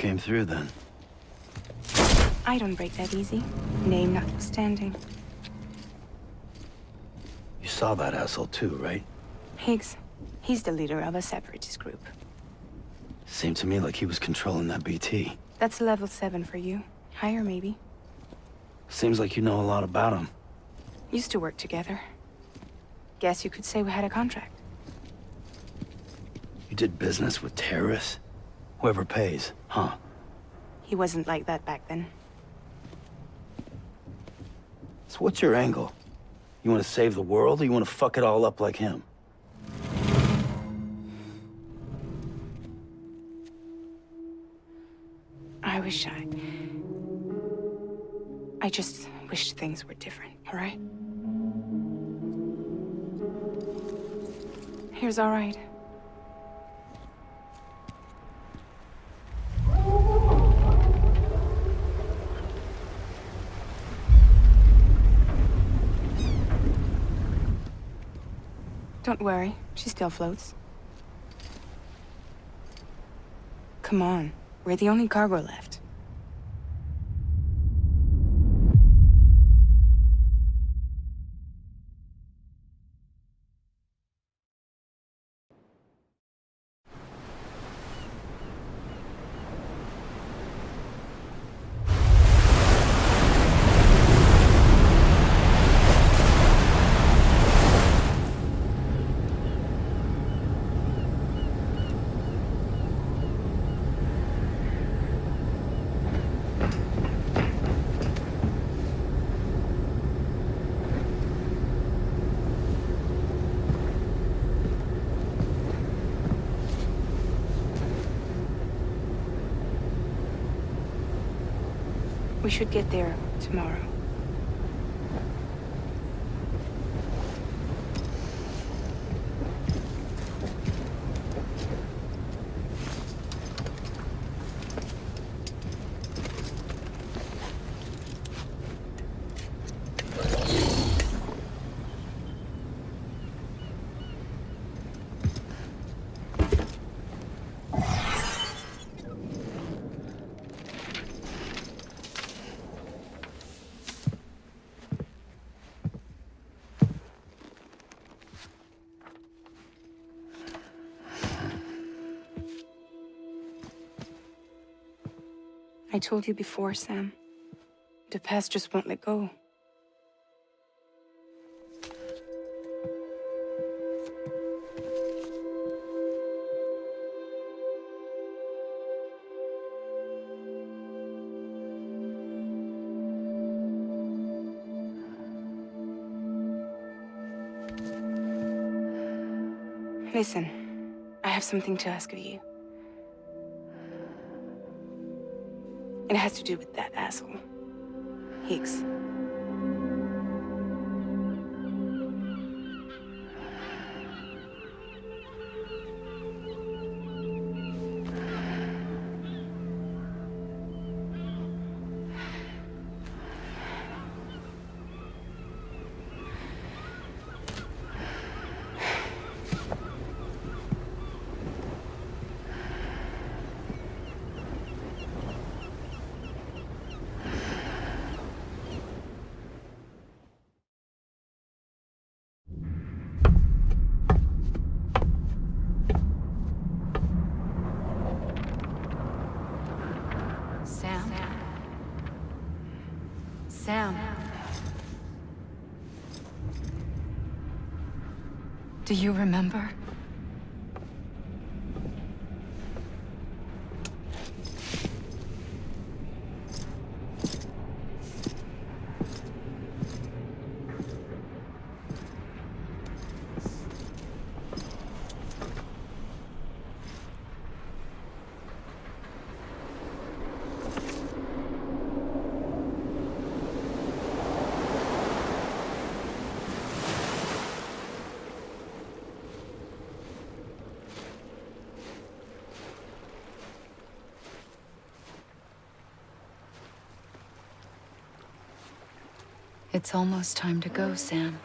came through then. I don't break that easy. Name notwithstanding. You saw that asshole too, right? Higgs. He's the leader of a separatist group. Seemed to me like he was controlling that BT. That's level 7 for you. Higher, maybe. Seems like you know a lot about him. Used to work together. Guess you could say we had a contract. You did business with terrorists? Whoever pays, huh? He wasn't like that back then. So what's your angle? You want to save the world, or you want to fuck it all up like him? I just wish things were different, all right? Here's all right. Don't worry, she still floats. Come on, we're the only cargo left. We should get there tomorrow. I told you before, Sam. The past just won't let go. Listen, I have something to ask of you. It has to do with that asshole, Higgs. Sam. Do you remember? It's almost time to go, Sam.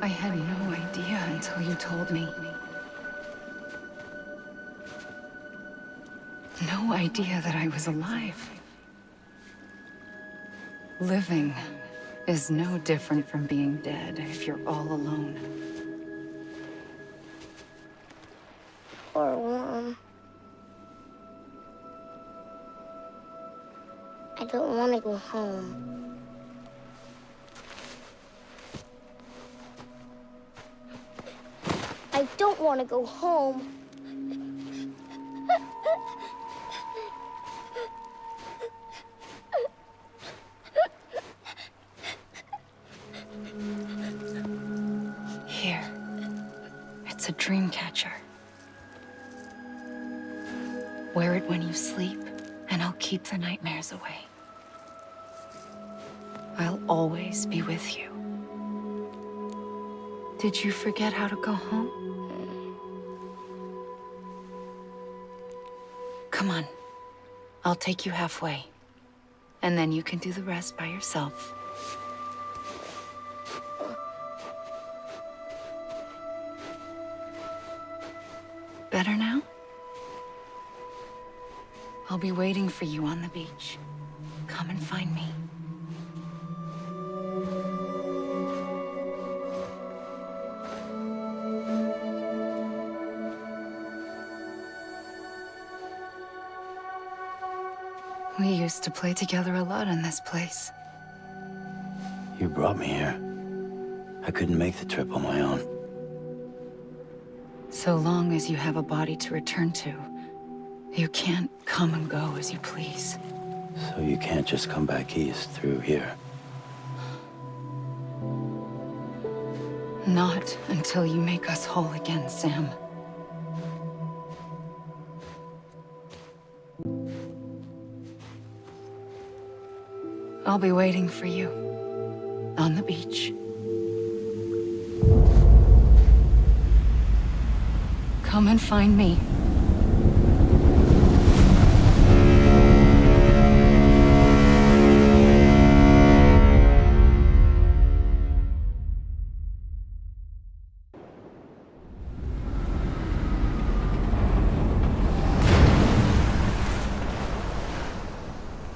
I had no idea until you told me. No idea that I was alive. Living is no different from being dead if you're all alone. Or warm. I don't want to go home. I don't want to go home. Here. It's a dream catcher. Wear it when you sleep, and I'll keep the nightmares away. I'll always be with you. Did you forget how to go home? Come on. I'll take you halfway. And then you can do the rest by yourself. Better now? I'll be waiting for you on the beach. Come and find me. We used to play together a lot in this place. You brought me here. I couldn't make the trip on my own. So long as you have a body to return to, you can't come and go as you please. So you can't just come back east through here. Not until you make us whole again, Sam. I'll be waiting for you on the beach. Come and find me.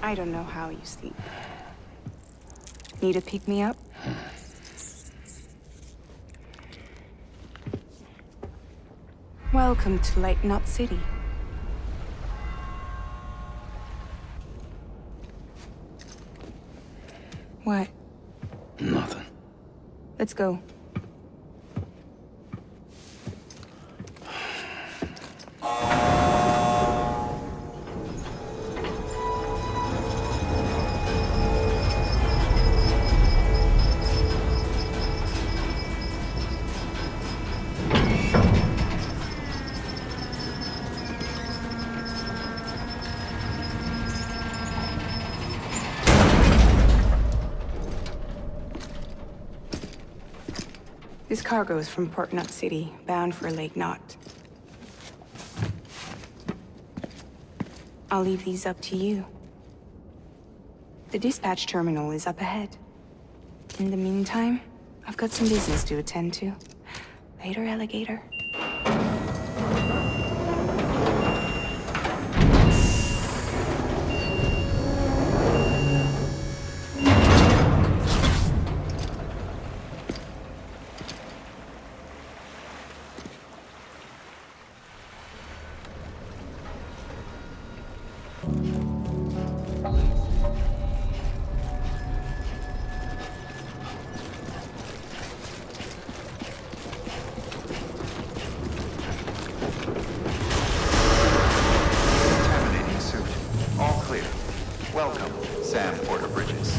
I don't know how you sleep. Need to pick me up? Welcome to Lake Knot City. What? Nothing. Let's go. This cargo is from Port Knot City, bound for Lake Knot. I'll leave these up to you. The dispatch terminal is up ahead. In the meantime, I've got some business to attend to. Later, alligator. Welcome, Sam Porter Bridges.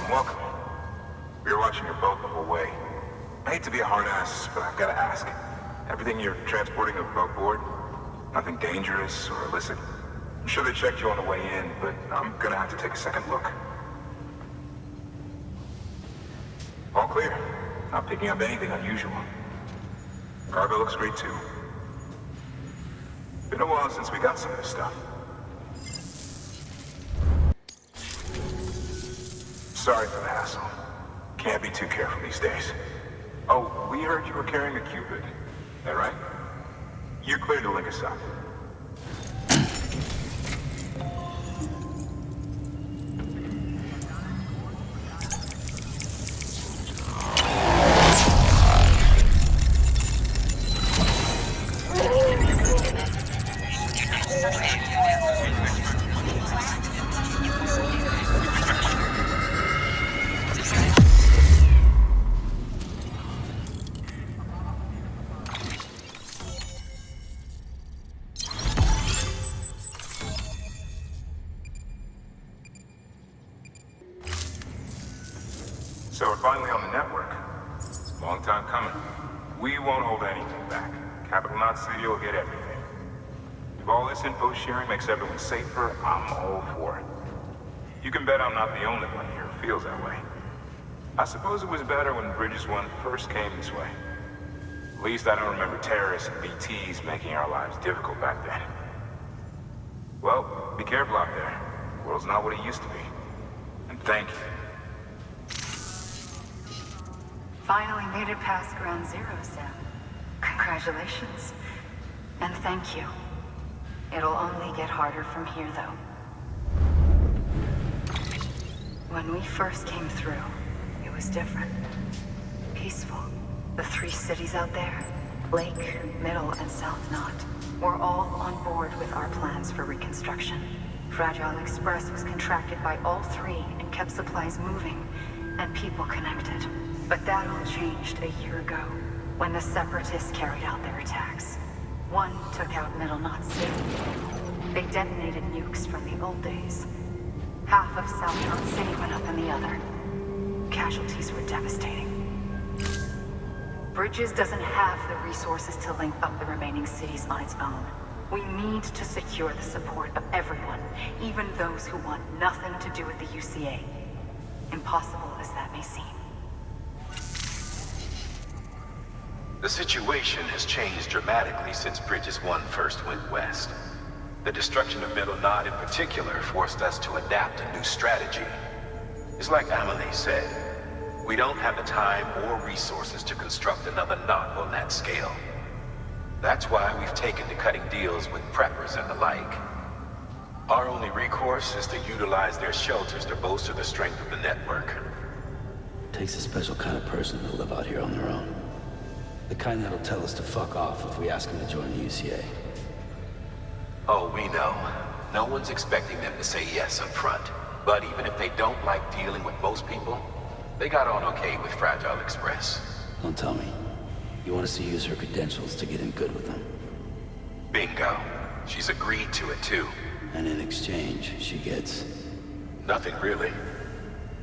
Welcome. We were watching your boat the whole way. I hate to be a hard ass, but I've got to ask. Everything you're transporting aboard? Nothing dangerous or illicit? I'm sure they checked you on the way in, but I'm gonna have to take a second look. All clear. Not picking up anything unusual. Cargo looks great too. Been a while since we got some of this stuff. Sorry for the hassle. Can't be too careful these days. Oh, we heard you were carrying a Cupid. That right? You're clear to link us up. So we're finally on the network. Long time coming. We won't hold anything back. Capital Knot City will get everything. If all this info sharing makes everyone safer, I'm all for it. You can bet I'm not the only one here who feels that way. I suppose it was better when Bridges 1 first came this way. At least I don't remember terrorists and BTs making our lives difficult back then. Well, be careful out there. The world's not what it used to be. And thank you. Finally made it past Ground Zero, Sam. Congratulations. And thank you. It'll only get harder from here, though. When we first came through, it was different. Peaceful. The 3 cities out there, Lake, Middle, and South Knot, were all on board with our plans for reconstruction. Fragile Express was contracted by all 3 and kept supplies moving and people connected. But that all changed a year ago, when the Separatists carried out their attacks. One took out Middle Knot City. They detonated nukes from the old days. Half of South Knot City went up in the other. Casualties were devastating. Bridges doesn't have the resources to link up the remaining cities on its own. We need to secure the support of everyone, even those who want nothing to do with the UCA. Impossible as that may seem. The situation has changed dramatically since Bridges 1 first went west. The destruction of Middle Knot in particular forced us to adapt a new strategy. It's like Amelie said, we don't have the time or resources to construct another knot on that scale. That's why we've taken to cutting deals with preppers and the like. Our only recourse is to utilize their shelters to bolster the strength of the network. Takes a special kind of person to live out here on their own. The kind that'll tell us to fuck off if we ask them to join the UCA. Oh, we know. No one's expecting them to say yes up front. But even if they don't like dealing with most people, they got on okay with Fragile Express. Don't tell me. You want us to use her credentials to get in good with them? Bingo. She's agreed to it too. And in exchange, she gets... Nothing really.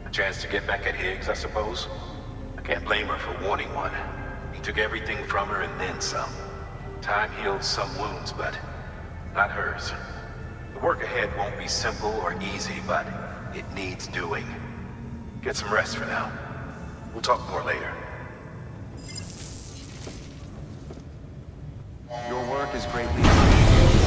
A chance to get back at Higgs, I suppose? I can't blame her for wanting one. He took everything from her and then some. Time healed some wounds, but not hers. The work ahead won't be simple or easy, but it needs doing. Get some rest for now. We'll talk more later. Your work is greatly appreciated.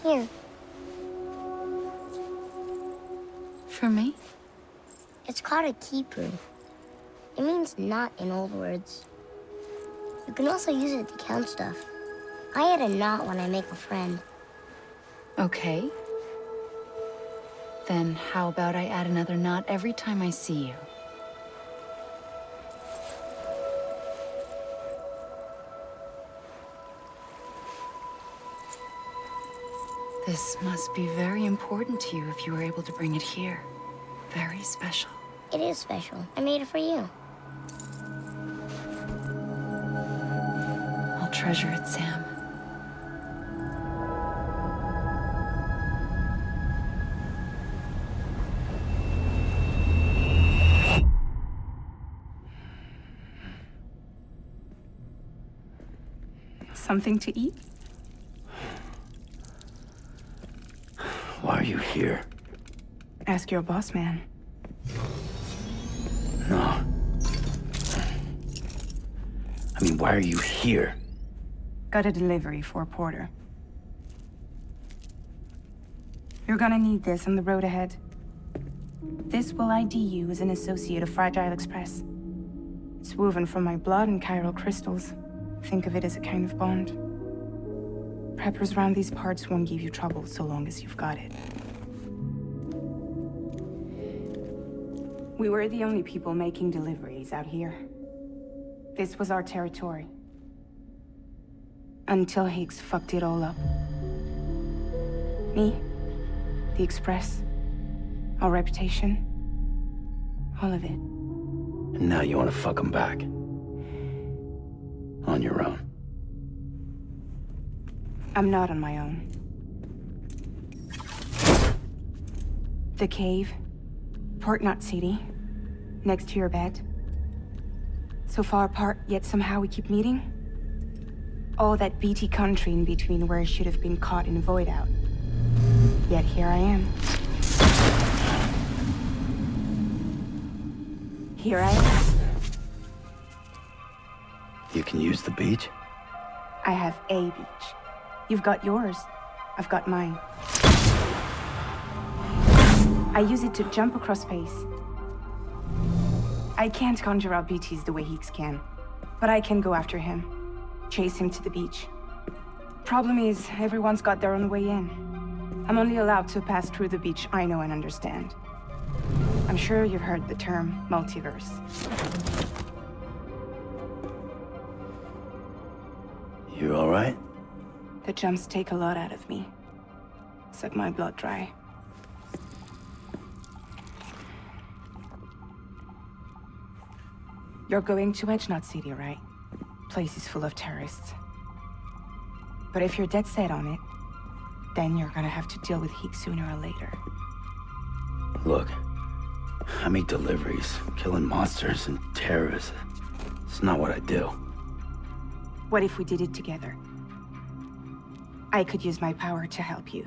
Here. For me? It's called a key proof. It means knot in old words. You can also use it to count stuff. I add a knot when I make a friend. Okay. Then how about I add another knot every time I see you? This must be very important to you if you were able to bring it here. Very special. It is special. I made it for you. I'll treasure it, Sam. Something to eat? Why are you here? Ask your boss man. No. I mean, why are you here? Got a delivery for Porter. You're gonna need this on the road ahead. This will ID you as an associate of Fragile Express. It's woven from my blood and chiral crystals. Think of it as a kind of bond. Preppers around these parts won't give you trouble so long as you've got it. We were the only people making deliveries out here. This was our territory. Until Higgs fucked it all up. Me, the Express, our reputation, all of it. And now you want to fuck them back. On your own. I'm not on my own. The cave, Port Knot City, next to your bed. So far apart, yet somehow we keep meeting. All that BT country in between where I should have been caught in void out. Yet here I am. Here I am. You can use the beach? I have a beach. You've got yours. I've got mine. I use it to jump across space. I can't conjure out BTs the way Higgs can, but I can go after him, chase him to the beach. Problem is, everyone's got their own way in. I'm only allowed to pass through the beach I know and understand. I'm sure you've heard the term multiverse. You all right? The jumps take a lot out of me. Suck my blood dry. You're going to Edge Knot City, right? Place is full of terrorists. But if you're dead set on it, then you're gonna have to deal with Higgs sooner or later. Look, I make deliveries, killing monsters and terrorists. It's not what I do. What if we did it together? I could use my power to help you.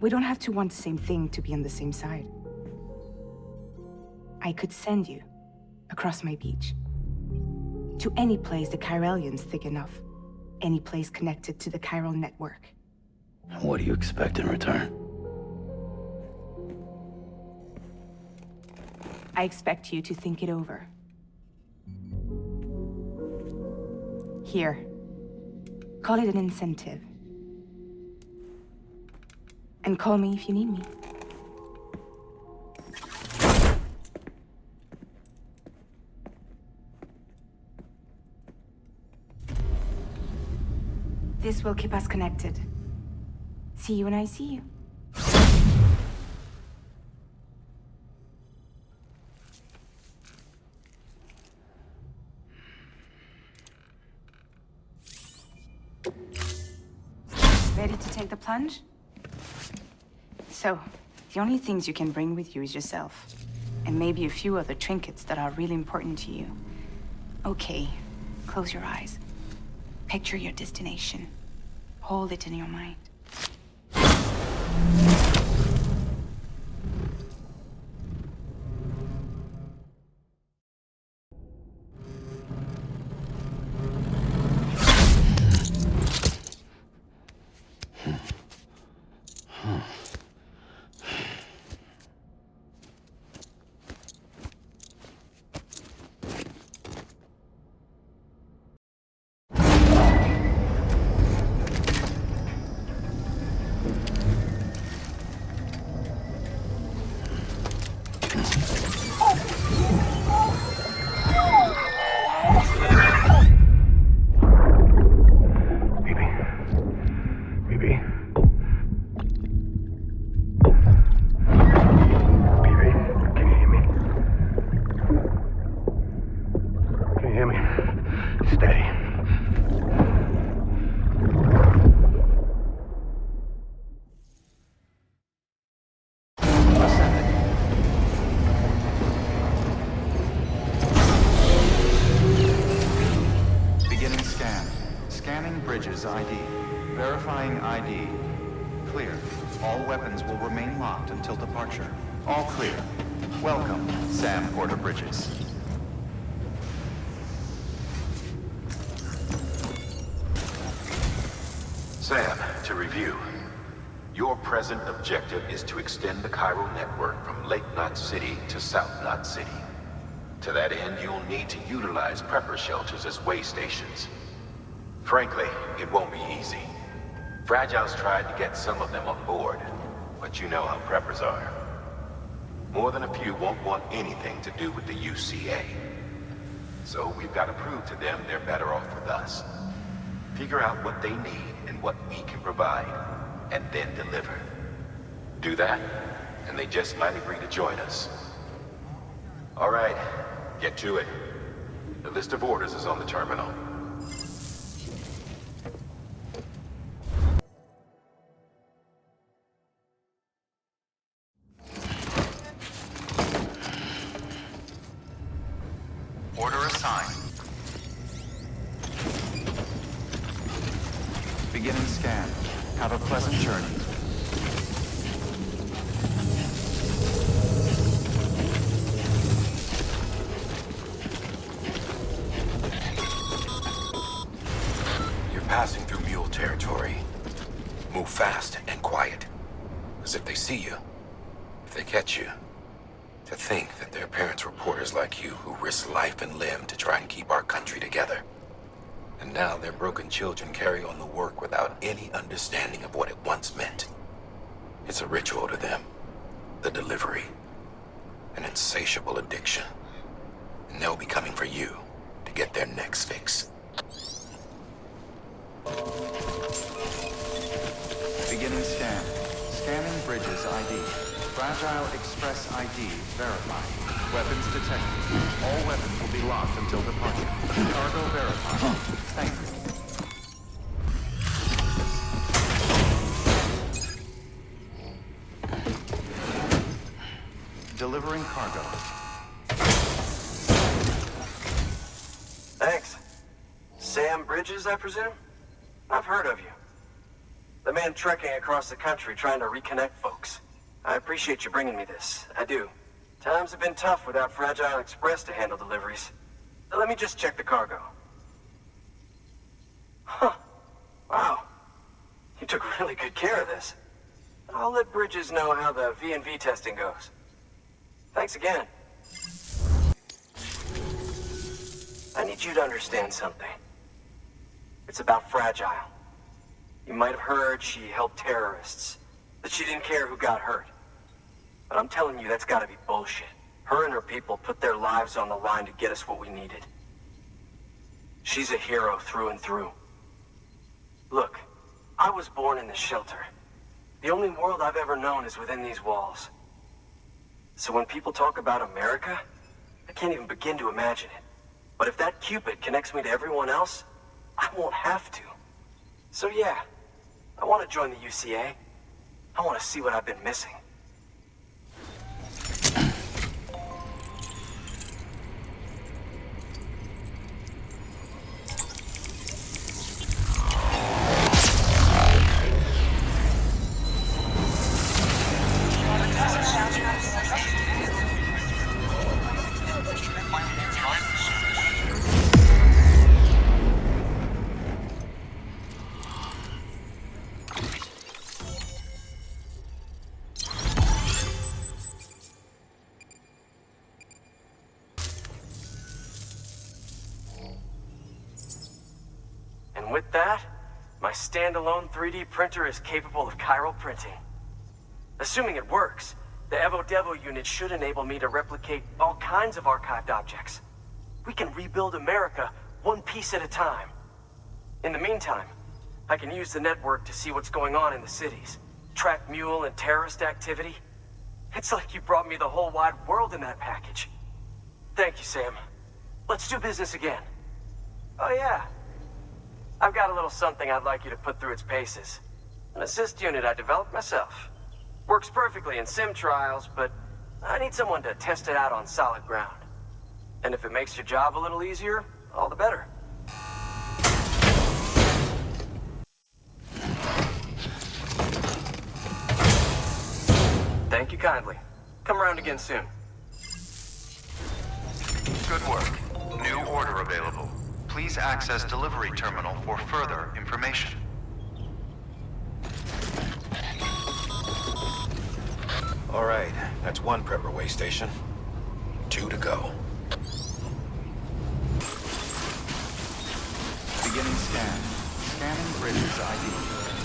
We don't have to want the same thing to be on the same side. I could send you across my beach. To any place the Chiralian's thick enough. Any place connected to the chiral network. What do you expect in return? I expect you to think it over. Here. Call it an incentive. And call me if you need me. This will keep us connected. See you when I see you. Ready to take the plunge? So, the only things you can bring with you is yourself. And maybe a few other trinkets that are really important to you. Okay, close your eyes. Picture your destination. Hold it in your mind. BB? BB, can you hear me? Can you hear me? Steady. Beginning scan. Scanning Bridges ID. Verifying ID. Clear. All weapons will remain locked until departure. All clear. Welcome, Sam Porter Bridges. Sam, to review. Your present objective is to extend the Cairo network from Lake Knot City to South Knot City. To that end, you'll need to utilize prepper shelters as way stations. Frankly, it won't be easy. Fragile's tried to get some of them on board, but you know how preppers are. More than a few won't want anything to do with the UCA. So we've got to prove to them they're better off with us. Figure out what they need and what we can provide, and then deliver. Do that, and they just might agree to join us. All right, get to it. The list of orders is on the terminal. Order assigned. Beginning scan. Have a pleasant journey. You're passing through mule territory. Move fast and quiet. Because if they see you, if they catch you, to think that their parents were porters like you who risked life and limb to try and keep our country together. And now their broken children carry on the work without any understanding of what it once meant. It's a ritual to them. The delivery. An insatiable addiction. And they'll be coming for you to get their next fix. Beginning scan. Scanning Bridges ID. Fragile Express ID verified. Weapons detected. All weapons will be locked until departure. Cargo verified. Thank you. Delivering cargo. Thanks. Sam Bridges, I presume? I've heard of you. The man trekking across the country trying to reconnect folks. I appreciate you bringing me this. I do. Times have been tough without Fragile Express to handle deliveries. Let me just check the cargo. Huh. Wow. You took really good care of this. I'll let Bridges know how the V&V testing goes. Thanks again. I need you to understand something. It's about Fragile. You might have heard she helped terrorists, that she didn't care who got hurt. But I'm telling you, that's gotta be bullshit. Her and her people put their lives on the line to get us what we needed. She's a hero through and through. Look, I was born in the shelter. The only world I've ever known is within these walls. So when people talk about America, I can't even begin to imagine it. But if that Cupid connects me to everyone else, I won't have to. So yeah, I want to join the UCA. I want to see what I've been missing. And with that, my standalone 3D printer is capable of chiral printing. Assuming it works, the Evo Devo unit should enable me to replicate all kinds of archived objects. We can rebuild America one piece at a time. In the meantime, I can use the network to see what's going on in the cities. Track mule and terrorist activity. It's like you brought me the whole wide world in that package. Thank you, Sam. Let's do business again. Oh yeah. I've got a little something I'd like you to put through its paces. An assist unit I developed myself. Works perfectly in sim trials, but I need someone to test it out on solid ground. And if it makes your job a little easier, all the better. Thank you kindly. Come around again soon. Good work. New order available. Please access delivery terminal for further information. All right, that's one prepper way station. 2 to go. Beginning scan. Scanning bridges ID.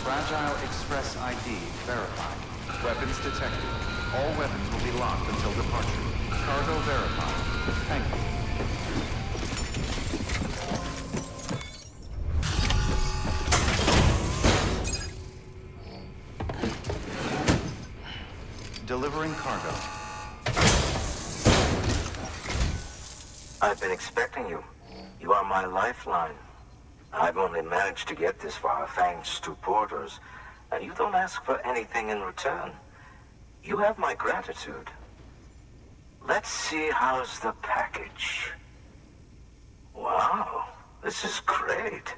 Fragile Express ID verified. Weapons detected. All weapons will be locked until departure. Cargo verified. Thank you. Delivering cargo. I've been expecting you. You are my lifeline. I've only managed to get this far thanks to porters, and you don't ask for anything in return. You have my gratitude. Let's see how's the package. Wow, this is great.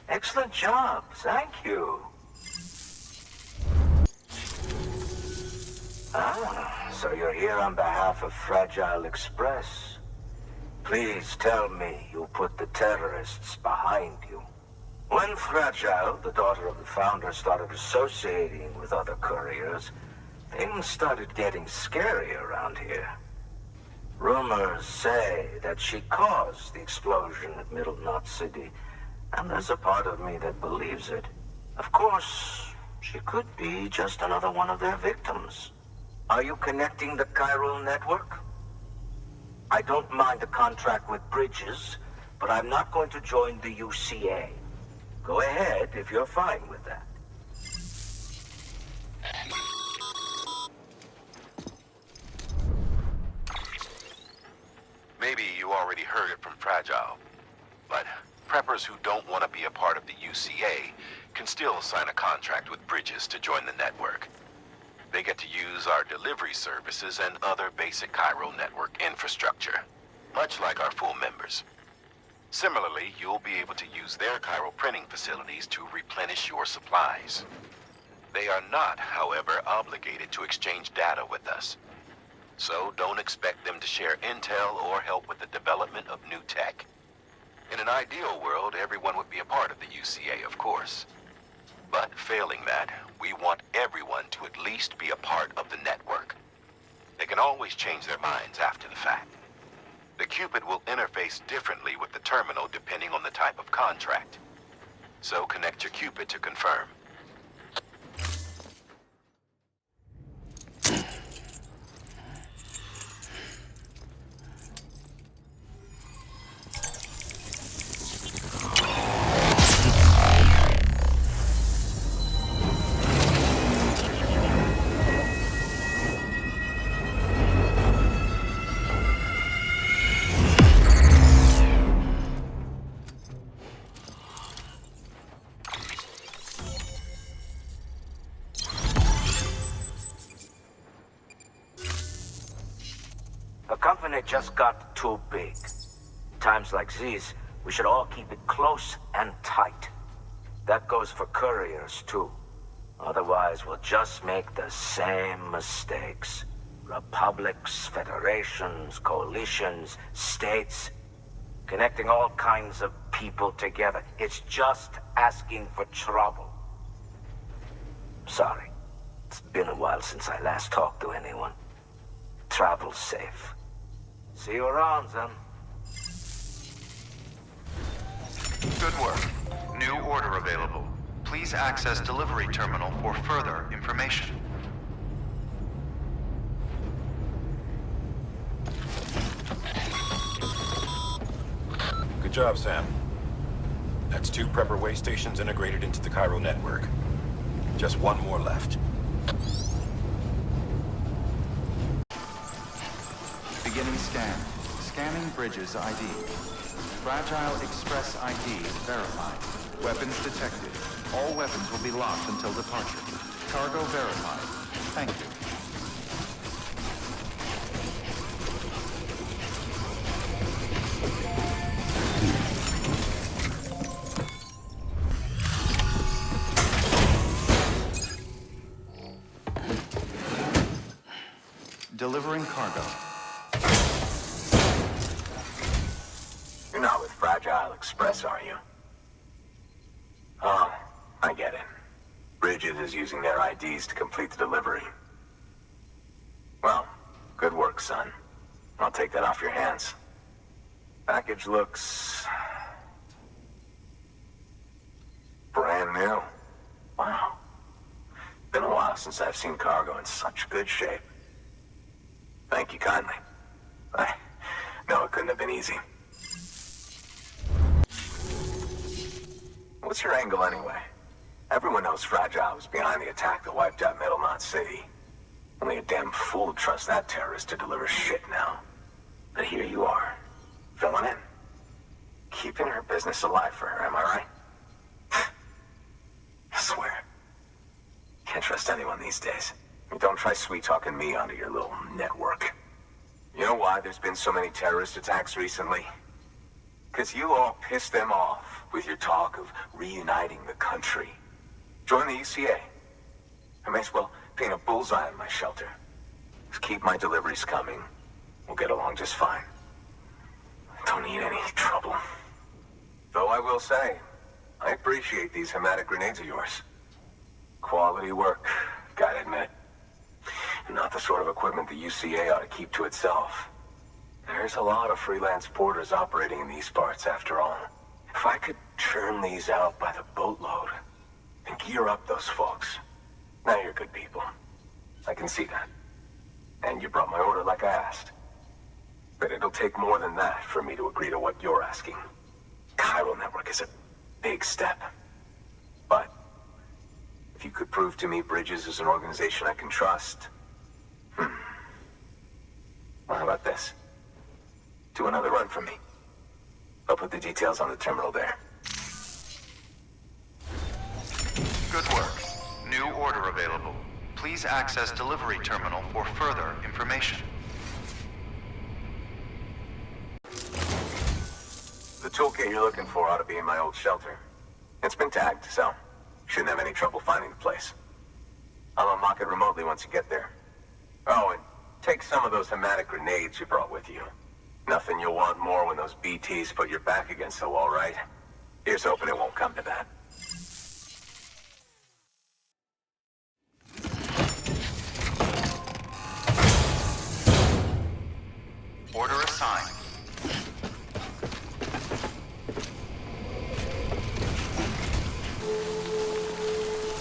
Excellent job, thank you. Ah, so you're here on behalf of Fragile Express. Please tell me you put the terrorists behind you. When Fragile, the daughter of the founder, started associating with other couriers, things started getting scary around here. Rumors say that she caused the explosion at Middle Knot City, and there's a part of me that believes it. Of course, she could be just another one of their victims. Are you connecting the chiral network? I don't mind a contract with Bridges, but I'm not going to join the UCA. Go ahead if you're fine with that. Maybe you already heard it from Fragile, but preppers who don't want to be a part of the UCA can still sign a contract with Bridges to join the network. They get to use our delivery services and other basic chiral network infrastructure, much like our full members. Similarly, you'll be able to use their chiral printing facilities to replenish your supplies. They are not, however, obligated to exchange data with us. So don't expect them to share intel or help with the development of new tech. In an ideal world, everyone would be a part of the UCA, of course. But failing that, we want everyone to at least be a part of the network. They can always change their minds after the fact. The Cupid will interface differently with the terminal depending on the type of contract. So connect your Cupid to confirm. The company just got too big. Times like these, we should all keep it close and tight. That goes for couriers, too. Otherwise, we'll just make the same mistakes. Republics, federations, coalitions, states, connecting all kinds of people together. It's just asking for trouble. Sorry. It's been a while since I last talked to anyone. Travel safe. See you around, then. Good work. New order available. Please access delivery terminal for further information. Good job, Sam. That's 2 prepper way stations integrated into the Cairo network. Just 1 more left. Beginning scan. Scanning bridges ID. Fragile Express ID verified. Weapons detected. All weapons will be locked until departure. Cargo verified. Thank you. Delivering cargo. You're not with Fragile Express, are you? Oh, I get it. Bridget is using their IDs to complete the delivery. Well, good work, son. I'll take that off your hands. Package looks... brand new. Wow. Been a while since I've seen cargo in such good shape. Thank you kindly. I know it couldn't have been easy. What's your angle anyway? Everyone knows Fragile was behind the attack that wiped out Middle Knot City. Only a damn fool would trust that terrorist to deliver shit now. But here you are, filling in. Keeping her business alive for her, am I right? I swear. Can't trust anyone these days. Don't try sweet-talking me onto your little network. You know why there's been so many terrorist attacks recently? Because you all pissed them off with your talk of reuniting the country. Join the UCA. I may as well paint a bullseye on my shelter. Just keep my deliveries coming. We'll get along just fine. I don't need any trouble. Though I will say, I appreciate these hematic grenades of yours. Quality work, gotta admit. Not the sort of equipment the UCA ought to keep to itself. There's a lot of freelance porters operating in these parts, after all. If I could churn these out by the boatload and gear up those folks. Now you're good people. I can see that. And you brought my order like I asked. But it'll take more than that for me to agree to what you're asking. Cairo Network is a big step. But if you could prove to me Bridges is an organization I can trust... Well, how about this? Do another run for me. I'll put the details on the terminal there. Good work. New order available. Please access delivery terminal for further information. The toolkit you're looking for ought to be in my old shelter. It's been tagged, so shouldn't have any trouble finding the place. I'll unlock it remotely once you get there. Oh, and take some of those hematic grenades you brought with you. Nothing you'll want more when those BTs put your back against the wall, right? Here's hoping it won't come to that. Order assigned.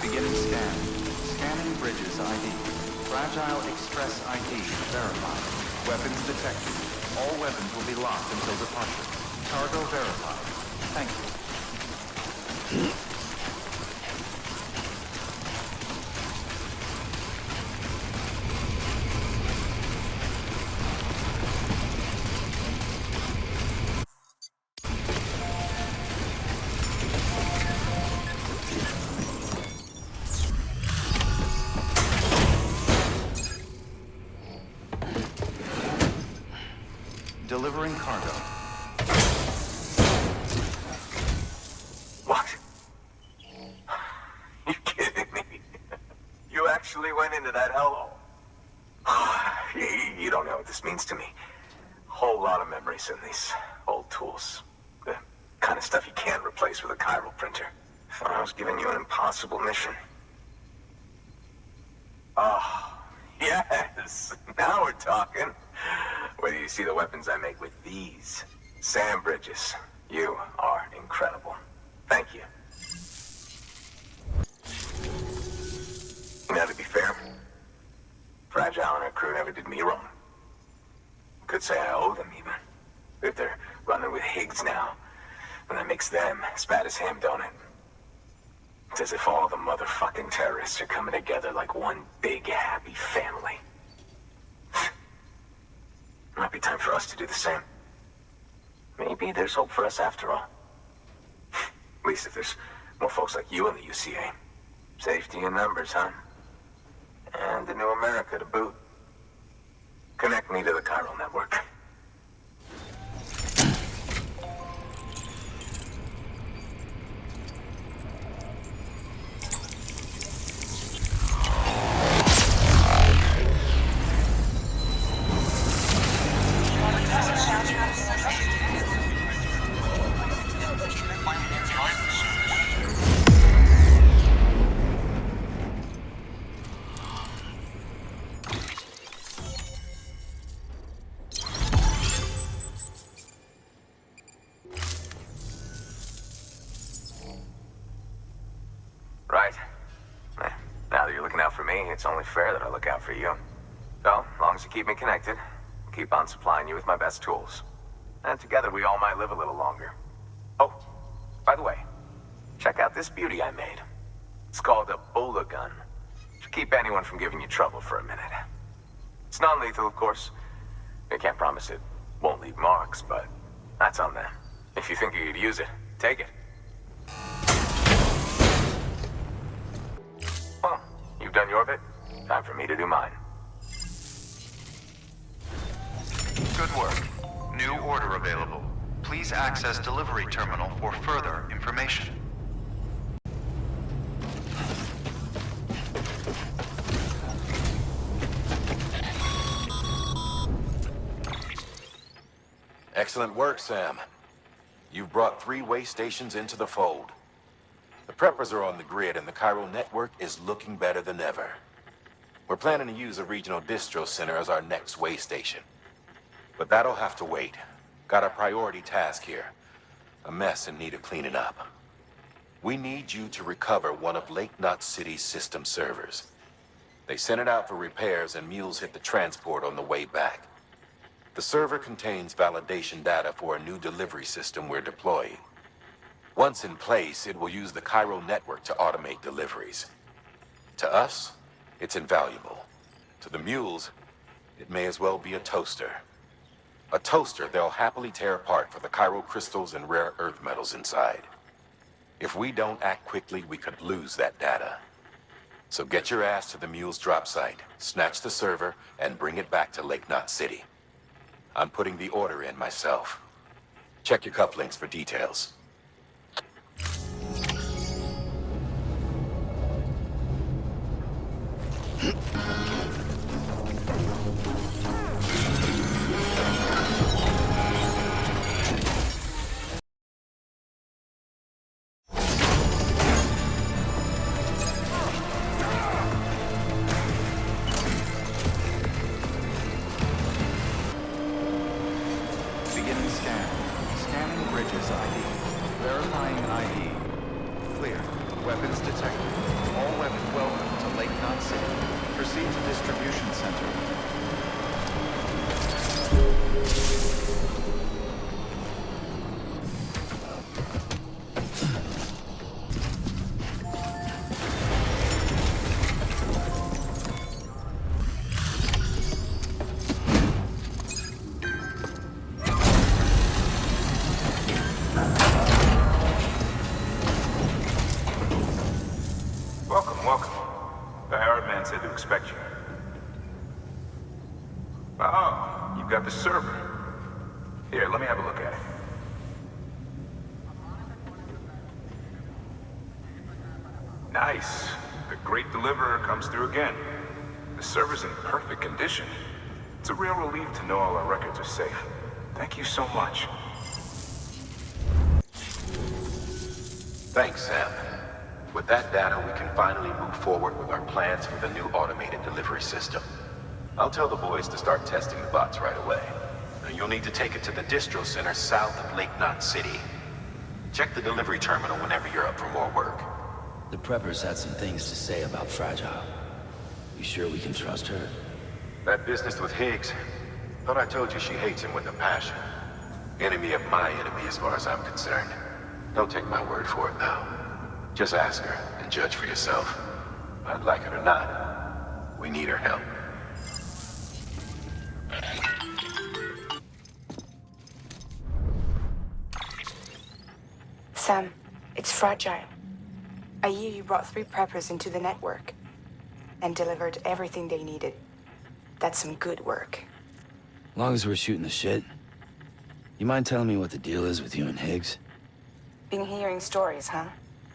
Beginning scan. Scanning bridges ID. Fragile Express ID verified. Weapons detected. All weapons will be locked until departure. Cargo verified. Thank you. Delivering cargo. What? You kidding me? You actually went into that hellhole? You don't know what this means to me. Whole lot of memories in these old tools. The kind of stuff you can't replace with a chiral printer. Thought I was giving you an impossible mission. Oh, yes. Now we're talking. Whether you see the weapons I make with these sand bridges, you are incredible. Thank you. Now, to be fair, Fragile and her crew never did me wrong. Could say I owe them, even. If they're running with Higgs now, then that makes makes them as bad as him, don't it? It's as if all the motherfucking terrorists are coming together like one big happy family. Might be time for us to do the same. Maybe there's hope for us after all. At least if there's more folks like you in the UCA. Safety in numbers, huh? And the new America to boot. Connect me to the chiral network. Right. Now that you're looking out for me, it's only fair that I look out for you. So, as long as you keep me connected, I'll keep on supplying you with my best tools. And together we all might live a little longer. Oh, by the way, check out this beauty I made. It's called a Bola gun. Should keep anyone from giving you trouble for a minute. It's non-lethal, of course. I can't promise it won't leave marks, but that's on them. If you think you could use it, take it. Well, you've done your bit. Time for me to do mine. Good work. New order available. Please access delivery terminal for further information. Excellent work, Sam. You've brought 3 way stations into the fold. The preppers are on the grid and the chiral network is looking better than ever. We're planning to use a regional distro center as our next way station. But that'll have to wait. Got a priority task here. A mess in need of cleaning up. We need you to recover one of Lake Knot City's system servers. They sent it out for repairs and mules hit the transport on the way back. The server contains validation data for a new delivery system we're deploying. Once in place, it will use the chiral network to automate deliveries. To us, it's invaluable. To the mules, it may as well be a toaster. A toaster they'll happily tear apart for the chiral crystals and rare earth metals inside. If we don't act quickly, we could lose that data. So get your ass to the mule's drop site, snatch the server, and bring it back to Lake Knot City. I'm putting the order in myself. Check your cufflinks for details. Beginning scan. Scanning bridges ID. Verifying ID. Clear. Weapons detected. All weapons welcome to Lake Knot City. Proceed to distribution center. Welcome. The Arab man said to expect you. Oh, you've got the server. Here, let me have a look at it. Nice. The great deliverer comes through again. The server's in perfect condition. It's a real relief to know all our records are safe. Thank you so much. Thanks, Sam. With that data, we can finally move forward with our plans for the new automated delivery system. I'll tell the boys to start testing the bots right away. Now, you'll need to take it to the distro center south of Lake Knot City. Check the delivery terminal whenever you're up for more work. The preppers had some things to say about Fragile. You sure we can trust her? That business with Higgs, thought I told you she hates him with a passion. Enemy of my enemy as far as I'm concerned. Don't take my word for it, though. Just ask her and judge for yourself. I'd like it or not, we need her help. Sam, it's fragile. I hear you brought 3 preppers into the network and delivered everything they needed. That's some good work. As long as we're shooting the shit. You mind telling me what the deal is with you and Higgs? Been hearing stories, huh?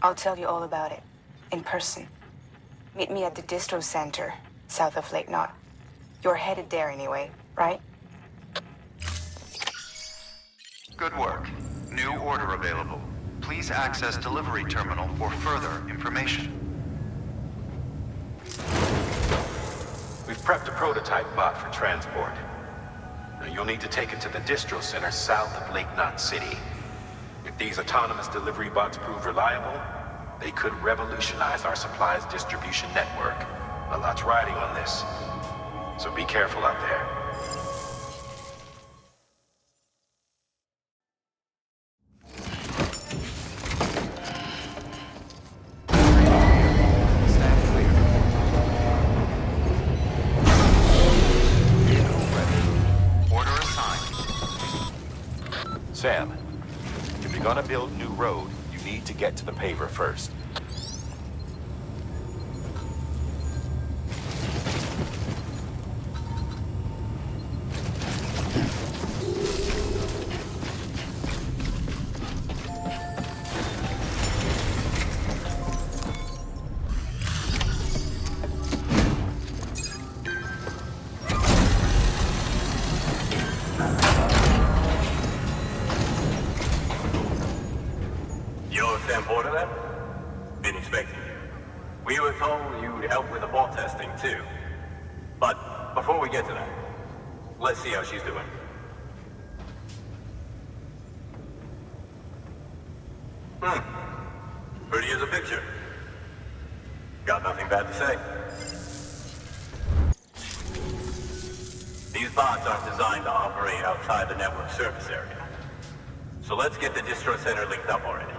I'll tell you all about it. In person. Meet me at the distro center, south of Lake Knot. You're headed there anyway, right? Good work. New order available. Please access delivery terminal for further information. We've prepped a prototype bot for transport. Now you'll need to take it to the distro center south of Lake Knot City. If these autonomous delivery bots prove reliable, they could revolutionize our supplies distribution network. A lot's riding on this, so be careful out there. Sam, if you're gonna build new road, you need to get to the paver first. You're Sam Porter then? Been expecting you. We were told you'd help with the bot testing too. But before we get to that, let's see how she's doing. Pretty as a picture. Got nothing bad to say. These bots aren't designed to operate outside the network service area. So let's get the distro center linked up already.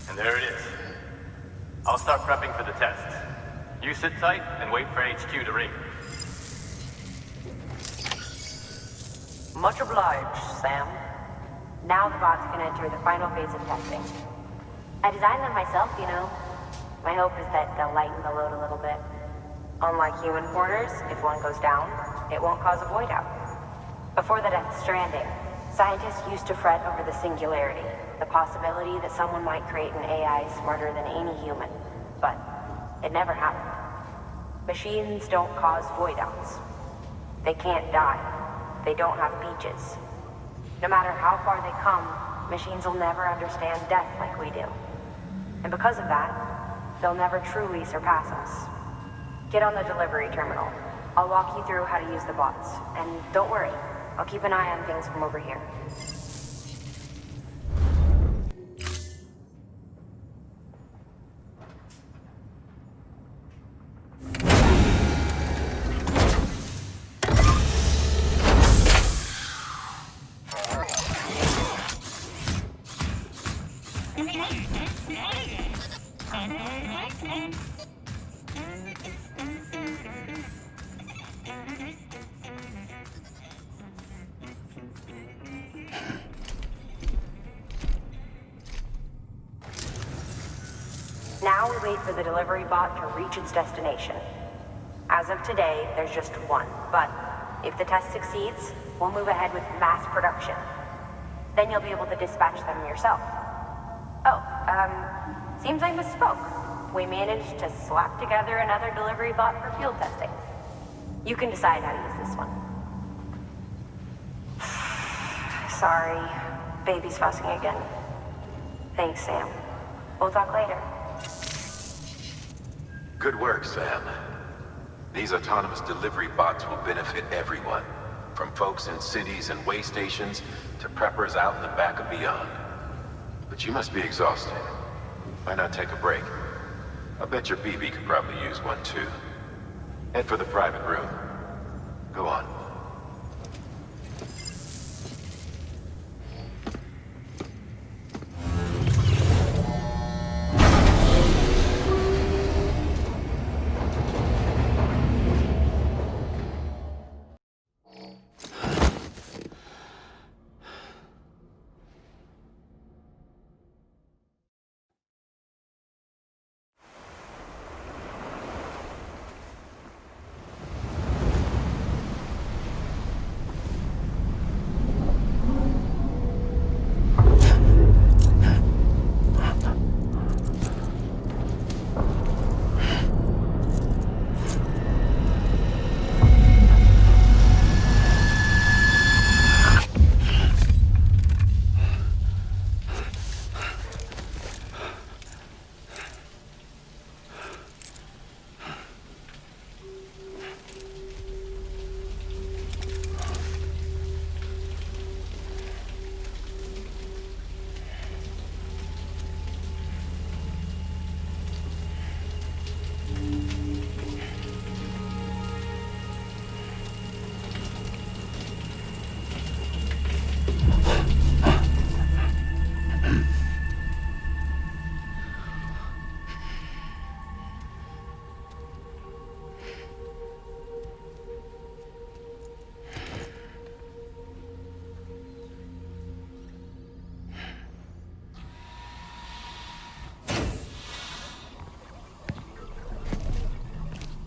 And there it is. I'll start prepping for the tests. You sit tight and wait for HQ to ring. Much obliged, Sam. Now the bots can enter the final phase of testing. I designed them myself, you know. My hope is that they'll lighten the load a little bit. Unlike human porters, if one goes down, it won't cause a void out. Before the death of Stranding, scientists used to fret over the singularity, the possibility that someone might create an AI smarter than any human. But it never happened. Machines don't cause void outs. They can't die. They don't have beaches. No matter how far they come, machines will never understand death like we do. And because of that, they'll never truly surpass us. Get on the delivery terminal. I'll walk you through how to use the bots. And don't worry, I'll keep an eye on things from over here. Now we wait for the delivery bot to reach its destination. As of today, there's just one, but if the test succeeds, we'll move ahead with mass production. Then you'll be able to dispatch them yourself. Oh, seems I misspoke. We managed to slap together another delivery bot for field testing. You can decide how to use this one. Sorry, baby's fussing again. Thanks, Sam. We'll talk later. Good work, Sam. These autonomous delivery bots will benefit everyone, from folks in cities and way stations to preppers out in the back and beyond. But you must be exhausted. Why not take a break? I bet your BB could probably use one too. Head for the private room. Go on.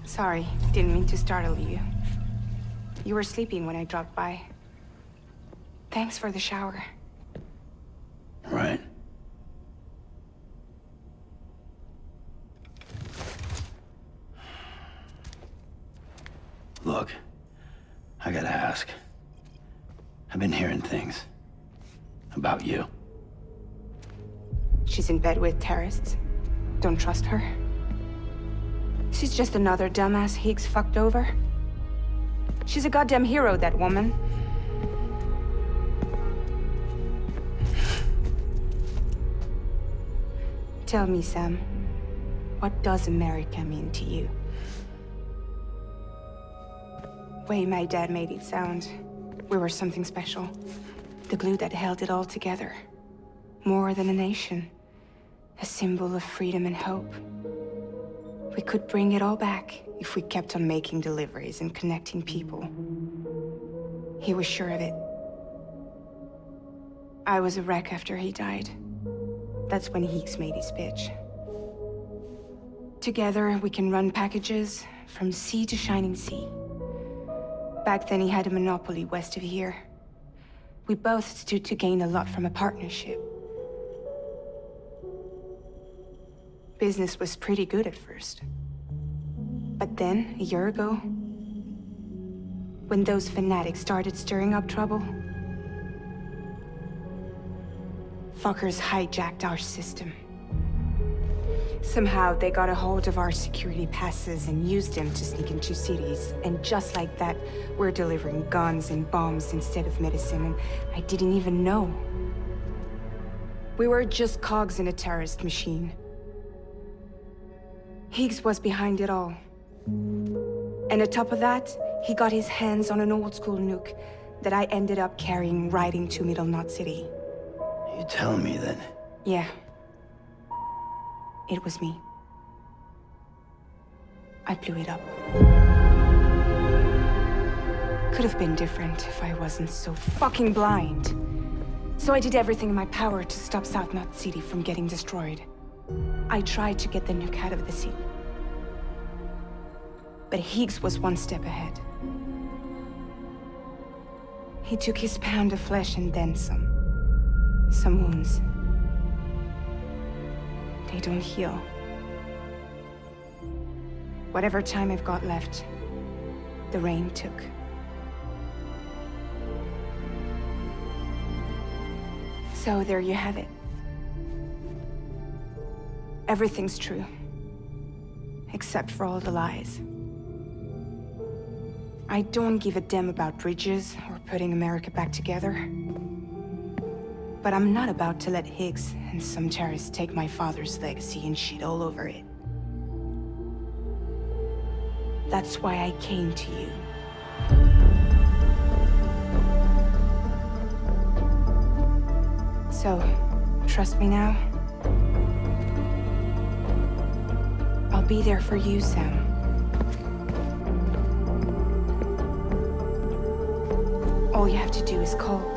Sorry, didn't mean to startle you. You were sleeping when I dropped by. Thanks for the shower. Right. Look, I gotta ask. I've been hearing things about you. She's in bed with terrorists. Don't trust her. She's just another dumbass Higgs fucked over. She's a goddamn hero, that woman. Tell me, Sam, what does America mean to you? Way my dad made it sound, we were something special. The glue that held it all together. More than a nation. A symbol of freedom and hope. We could bring it all back if we kept on making deliveries and connecting people. He was sure of it. I was a wreck after he died. That's when Higgs made his pitch. Together, we can run packages from sea to shining sea. Back then, he had a monopoly west of here. We both stood to gain a lot from a partnership. Business was pretty good at first. But then, a year ago, when those fanatics started stirring up trouble, fuckers hijacked our system. Somehow, they got a hold of our security passes and used them to sneak into cities. And just like that, we're delivering guns and bombs instead of medicine, and I didn't even know. We were just cogs in a terrorist machine. Higgs was behind it all. And on top of that, he got his hands on an old-school nuke that I ended up carrying right into Middle Knot City. You telling me that? Yeah. It was me. I blew it up. Could have been different if I wasn't so fucking blind. So I did everything in my power to stop South Knot City from getting destroyed. I tried to get the nuke out of the city. But Higgs was one step ahead. He took his pound of flesh and then some. Some wounds. They don't heal. Whatever time I've got left, the rain took. So there you have it. Everything's true. Except for all the lies. I don't give a damn about bridges or putting America back together. But I'm not about to let Higgs and some terrorists take my father's legacy and shit all over it. That's why I came to you. So, trust me now? I'll be there for you, Sam. All you have to do is call.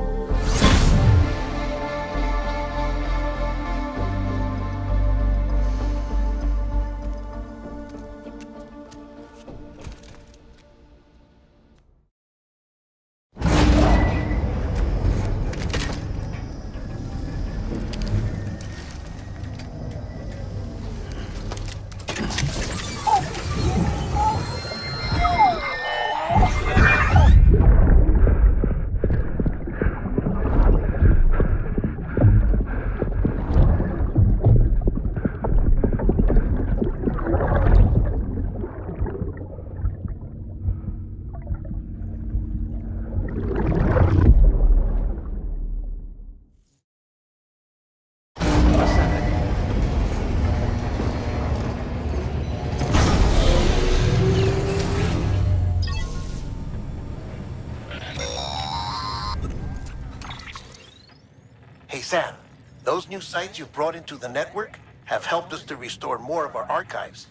Hey, Sam, those new sites you've brought into the network have helped us to restore more of our archives.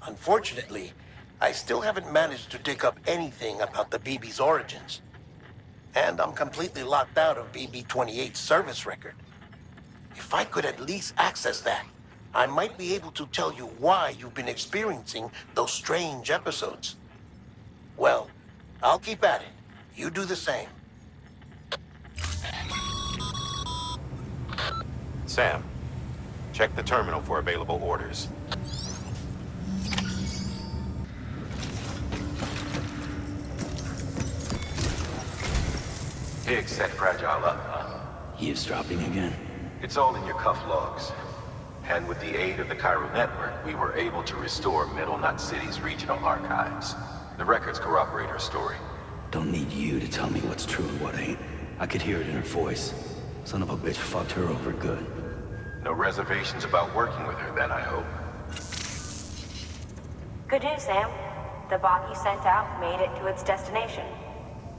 Unfortunately, I still haven't managed to dig up anything about the BB's origins. And I'm completely locked out of BB-28's service record. If I could at least access that, I might be able to tell you why you've been experiencing those strange episodes. Well, I'll keep at it. You do the same. Sam, check the terminal for available orders. Higgs set Fragile up, huh? Eavesdropping again. It's all in your cuff logs. And with the aid of the Chiral Network, we were able to restore Middle Knot City's regional archives. The records corroborate her story. Don't need you to tell me what's true and what ain't. I could hear it in her voice. Son of a bitch fucked her over good. No reservations about working with her then, I hope. Good news, Sam. The bot you sent out made it to its destination.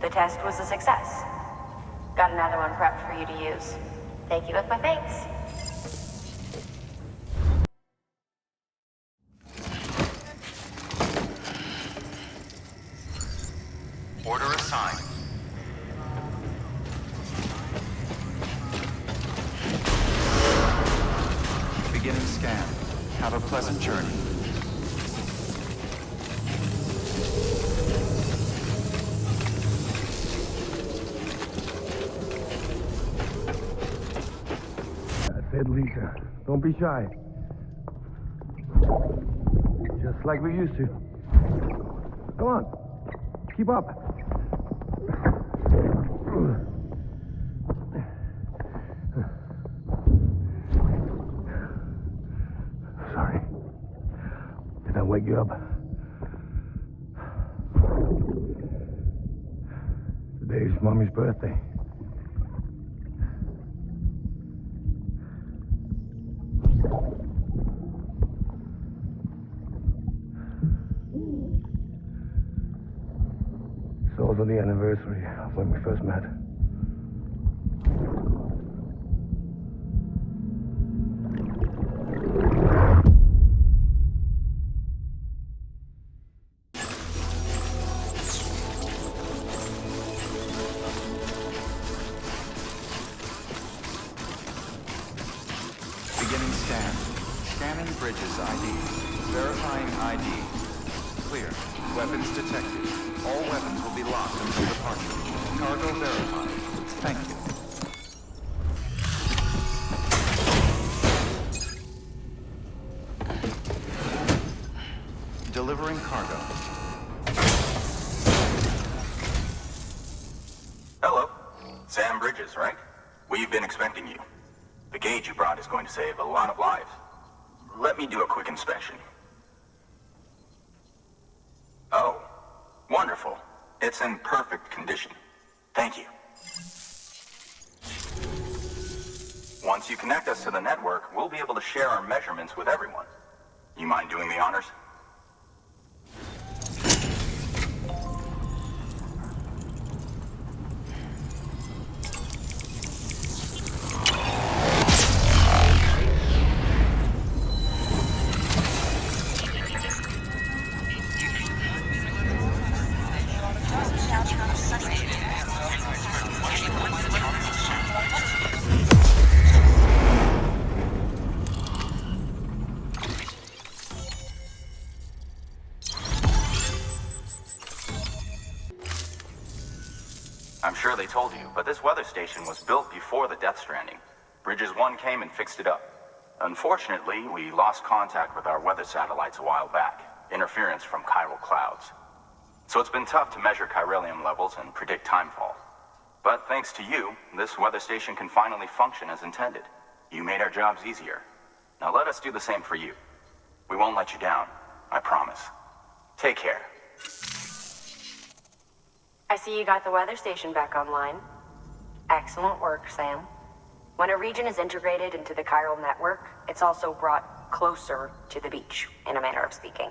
The test was a success. Got another one prepped for you to use. Take you with my thanks. Order assigned. Beginning scan. Have a pleasant journey. I said, Lisa, don't be shy. Just like we used to. Come on, keep up. Sorry. Did I wake you up? Today's Mommy's birthday. It's also the anniversary of when we first met. Beginning scan. Scanning bridges ID. Verifying ID. Clear. Weapons detected. All weapons will be locked until departure. Cargo verified. Thank you. Delivering cargo. Bridges, right? We've been expecting you. The gauge you brought is going to save a lot of lives. Let me do a quick inspection. Oh, wonderful. It's in perfect condition. Thank you. Once you connect us to the network, we'll be able to share our measurements with everyone. You mind doing the honors? I'm sure they told you, but this weather station was built before the Death Stranding. Bridges 1 came and fixed it up. Unfortunately, we lost contact with our weather satellites a while back. Interference from chiral clouds. So it's been tough to measure chiralium levels and predict timefall. But thanks to you, this weather station can finally function as intended. You made our jobs easier. Now let us do the same for you. We won't let you down, I promise. Take care. I see you got the weather station back online. Excellent work, Sam. When a region is integrated into the chiral network, it's also brought closer to the beach, in a manner of speaking.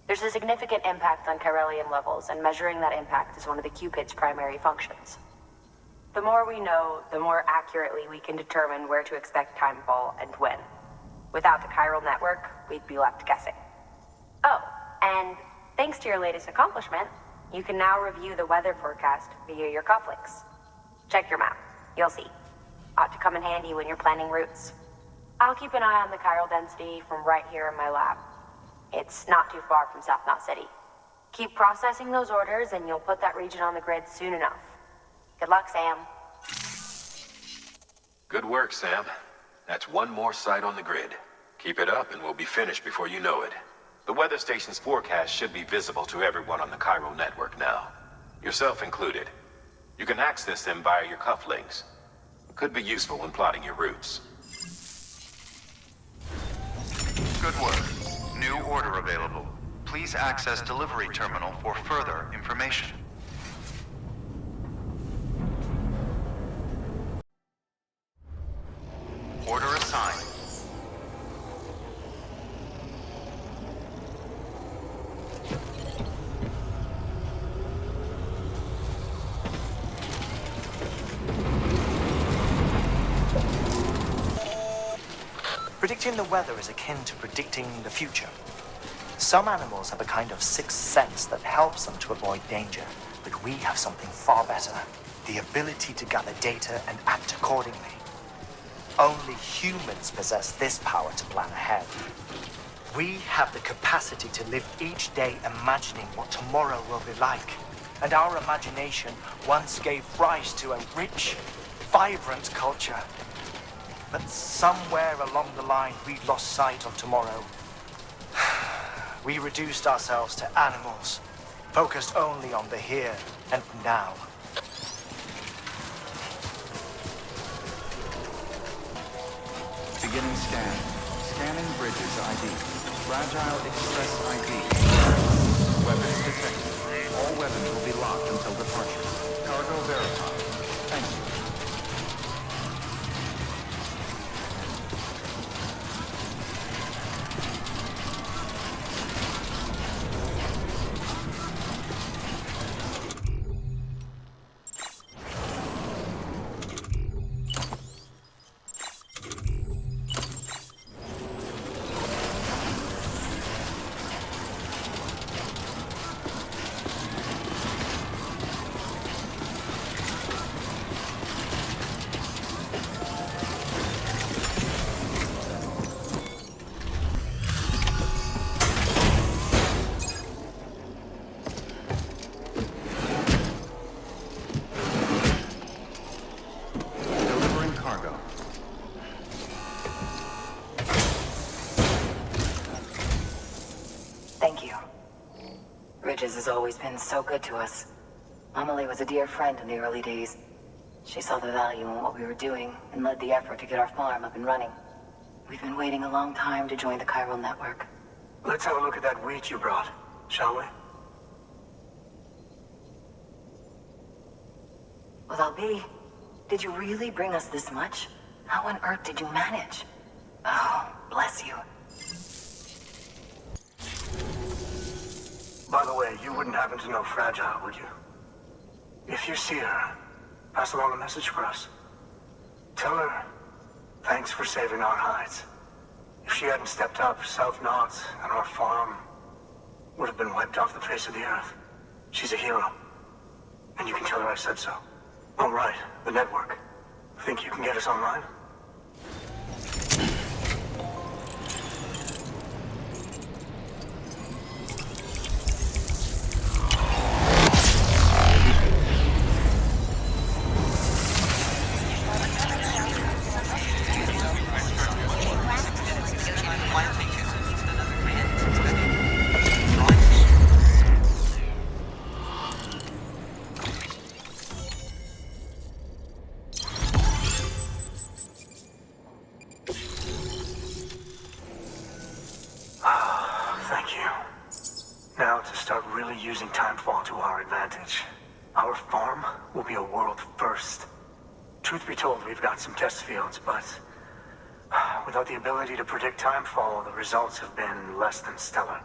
There's a significant impact on chiralium levels, and measuring that impact is one of the Cupid's primary functions. The more we know, the more accurately we can determine where to expect timefall and when. Without the chiral network, we'd be left guessing. Oh, and thanks to your latest accomplishment, you can now review the weather forecast via your cufflinks. Check your map. You'll see. Ought to come in handy when you're planning routes. I'll keep an eye on the chiral density from right here in my lab. It's not too far from South Knot City. Keep processing those orders and you'll put that region on the grid soon enough. Good luck, Sam. Good work, Sam. That's one more site on the grid. Keep it up and we'll be finished before you know it. The weather station's forecast should be visible to everyone on the chiral network now. Yourself included. You can access them via your cufflinks. Could be useful when plotting your routes. Good work. New order available. Please access delivery terminal for further information. Order assigned. Predicting the weather is akin to predicting the future. Some animals have a kind of sixth sense that helps them to avoid danger, but we have something far better. The ability to gather data and act accordingly. Only humans possess this power to plan ahead. We have the capacity to live each day imagining what tomorrow will be like. And our imagination once gave rise to a rich, vibrant culture. But somewhere along the line, we lost sight of tomorrow. We reduced ourselves to animals, focused only on the here and now. Beginning scan. Scanning Bridges ID. Fragile Express ID. Weapons detected. All weapons will be locked until departure. Cargo verified. Thank you. Bridges has always been so good to us. Amelie was a dear friend in the early days. She saw the value in what we were doing and led the effort to get our farm up and running. We've been waiting a long time to join the chiral network. Let's have a look at that wheat you brought, shall we? Well, Albi, did you really bring us this much? How on earth did you manage? Oh, bless you. By the way, you wouldn't happen to know Fragile, would you? If you see her, pass along a message for us. Tell her, thanks for saving our hides. If she hadn't stepped up, South Knot and our farm would have been wiped off the face of the earth. She's a hero. And you can tell her I said so. All right, the network. Think you can get us online? Thank you. Now to start really using timefall to our advantage. Our farm will be a world first. Truth be told, we've got some test fields, but without the ability to predict timefall, the results have been less than stellar.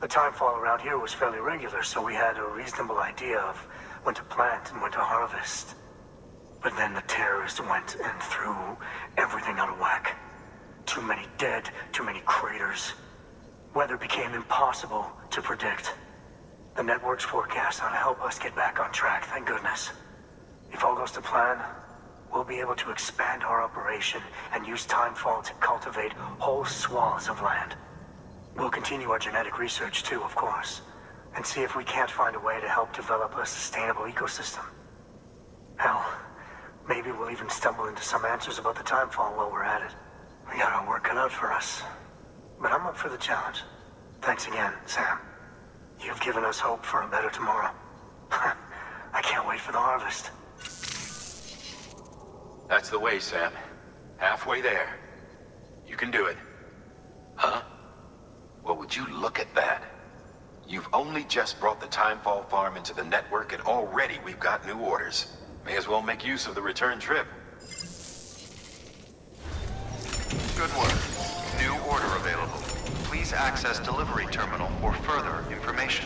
The timefall around here was fairly regular, so we had a reasonable idea of when to plant and when to harvest. But then the terrorists went and threw everything out of whack. Too many dead, too many craters. Weather became impossible to predict. The network's forecast ought to help us get back on track, thank goodness. If all goes to plan, we'll be able to expand our operation and use timefall to cultivate whole swaths of land. We'll continue our genetic research too, of course, and see if we can't find a way to help develop a sustainable ecosystem. Hell, maybe we'll even stumble into some answers about the timefall while we're at it. We got our work cut out for us. But I'm up for the challenge. Thanks again, Sam. You've given us hope for a better tomorrow. I can't wait for the harvest. That's the way, Sam. Halfway there. You can do it. Huh? Well, would you look at that? You've only just brought the Timefall farm into the network, and already we've got new orders. May as well make use of the return trip. Good work. New order available. Please access delivery terminal for further information.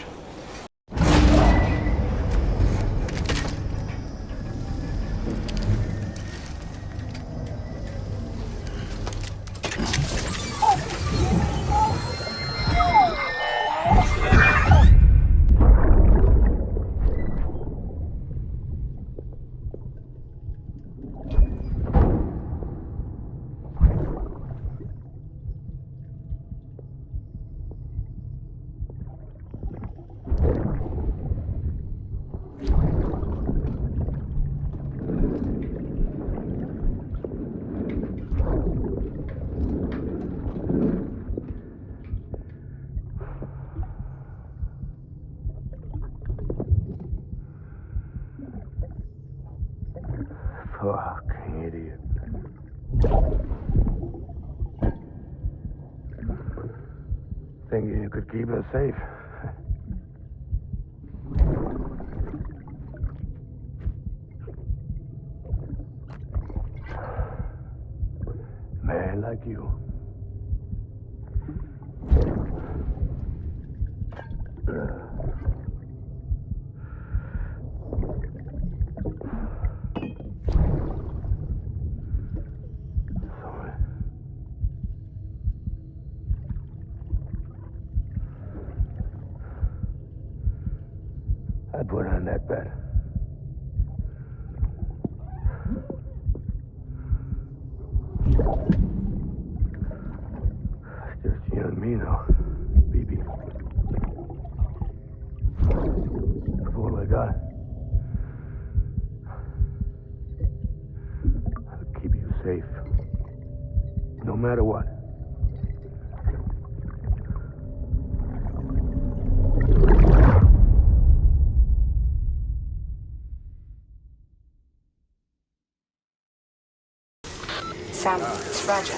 Fucking idiot. Thinking you could keep us safe. Man like you. I put on that bet. Just you and me now, BB. That's all I got. I'll keep you safe. No matter what. Sam, it's fragile.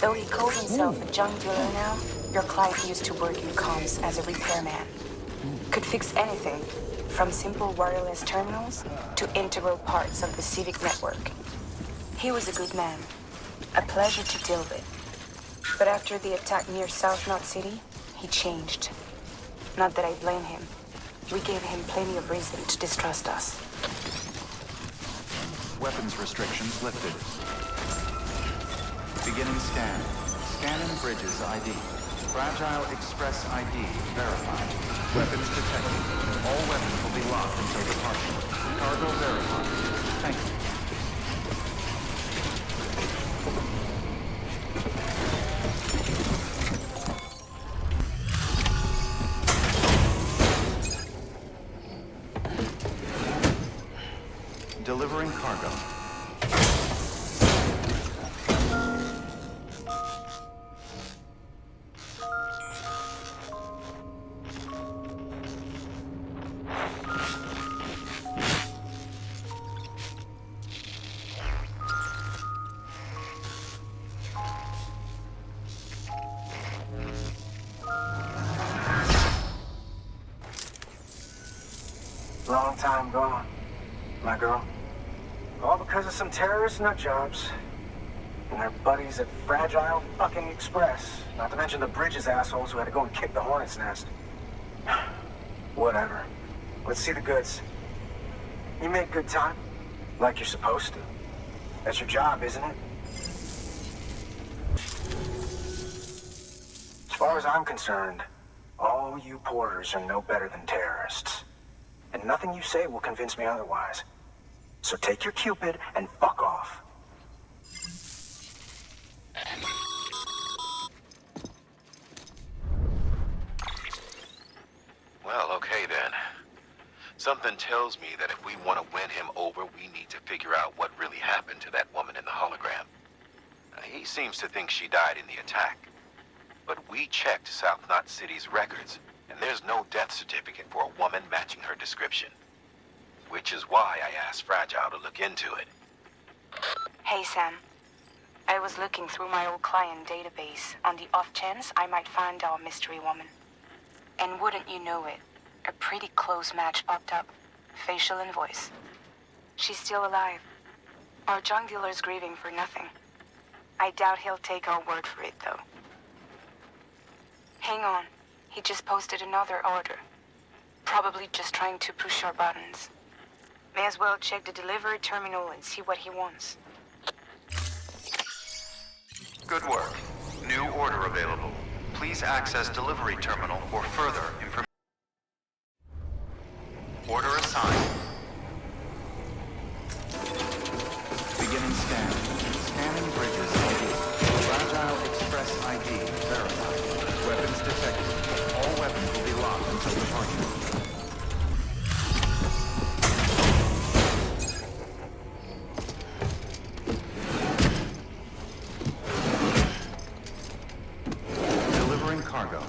Though he calls himself a junk dealer now, your client used to work in comms as a repairman. Could fix anything, from simple wireless terminals to integral parts of the civic network. He was a good man, a pleasure to deal with. But after the attack near South Knot City, he changed. Not that I blame him. We gave him plenty of reason to distrust us. Weapons restrictions lifted. Beginning scan. Scanning bridges ID. Fragile Express ID verified. Weapons detected. All weapons will be locked until departure. Cargo verified. Thank you. Delivering cargo. Long time gone, my girl. All because of some terrorist nut jobs. And their buddies at Fragile fucking Express. Not to mention the Bridges assholes who had to go and kick the hornet's nest. Whatever. Let's see the goods. You make good time. Like you're supposed to. That's your job, isn't it? As far as I'm concerned, all you porters are no better than terrorists. And nothing you say will convince me otherwise. So take your Cupid and fuck off. Well, okay then. Something tells me that if we want to win him over, we need to figure out what really happened to that woman in the hologram. He seems to think she died in the attack. But we checked South Knot City's records, and there's no death certificate for a woman matching her description. Which is why I asked Fragile to look into it. Hey, Sam. I was looking through my old client database on the off chance I might find our mystery woman. And wouldn't you know it, a pretty close match popped up. Facial and voice. She's still alive. Our junk dealer's grieving for nothing. I doubt he'll take our word for it, though. Hang on. He just posted another order. Probably just trying to push our buttons. May as well check the delivery terminal and see what he wants. Good work. New order available. Please access delivery terminal for further information. Order assigned. Beginning scan. Scanning bridges ID. Fragile Express ID verified. Weapons detected. All weapons will be locked until departure. Delivering cargo.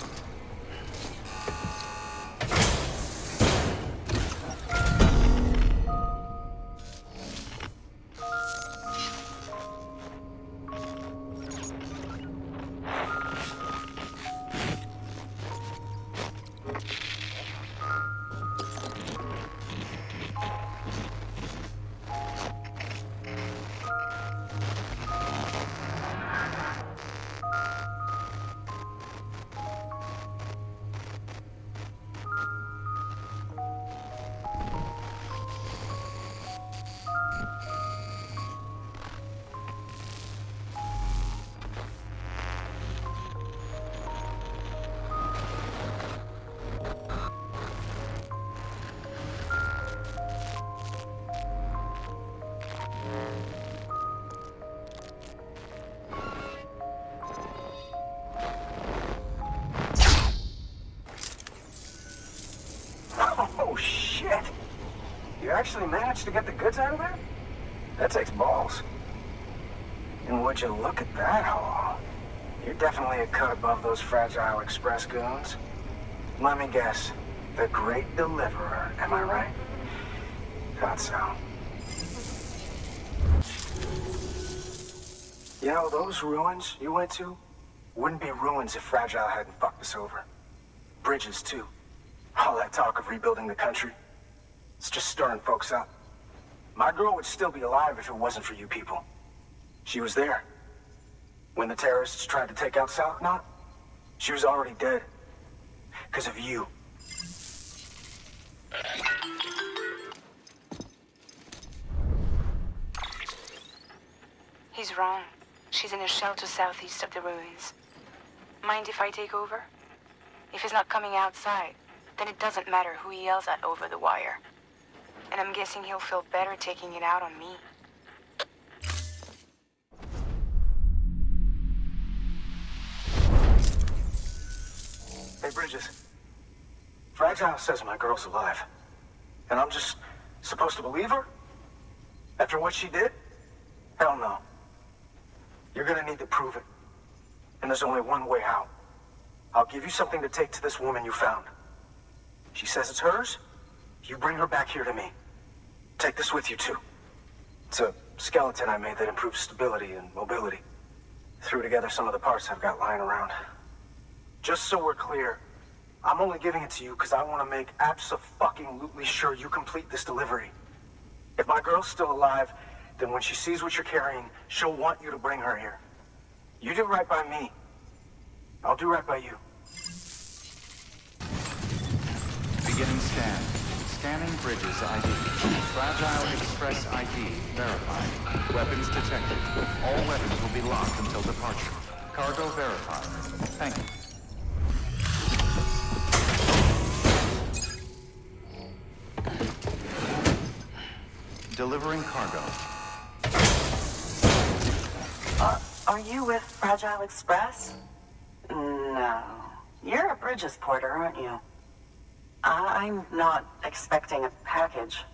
Oh, shit! You actually managed to get the goods out of there? That takes balls. And would you look at that haul? You're definitely a cut above those Fragile Express goons. Let me guess. The Great Deliverer, am I right? Thought so. You know, those ruins you went to wouldn't be ruins if Fragile hadn't fucked us over. Bridges, too. All that talk of rebuilding the country, it's just stirring folks up. My girl would still be alive if it wasn't for you people. She was there. When the terrorists tried to take out South Knot, she was already dead. Because of you. He's wrong. She's in a shelter southeast of the ruins. Mind if I take over? If he's not coming outside, then it doesn't matter who he yells at over the wire. And I'm guessing he'll feel better taking it out on me. Hey, Bridges. Fragile says my girl's alive. And I'm just supposed to believe her? After what she did? Hell no. You're gonna need to prove it. And there's only one way out. I'll give you something to take to this woman you found. She says it's hers. You bring her back here to me. Take this with you, too. It's a skeleton I made that improves stability and mobility. Threw together some of the parts I've got lying around. Just so we're clear, I'm only giving it to you because I want to make abso-fucking-lutely sure you complete this delivery. If my girl's still alive, then when she sees what you're carrying, she'll want you to bring her here. You do right by me. I'll do right by you. Beginning scan. Scanning Bridges ID. Fragile Express ID verified. Weapons detected. All weapons will be locked until departure. Cargo verified. Thank you. Delivering cargo. Are you with Fragile Express? No. You're a Bridges porter, aren't you? I'm not expecting a package.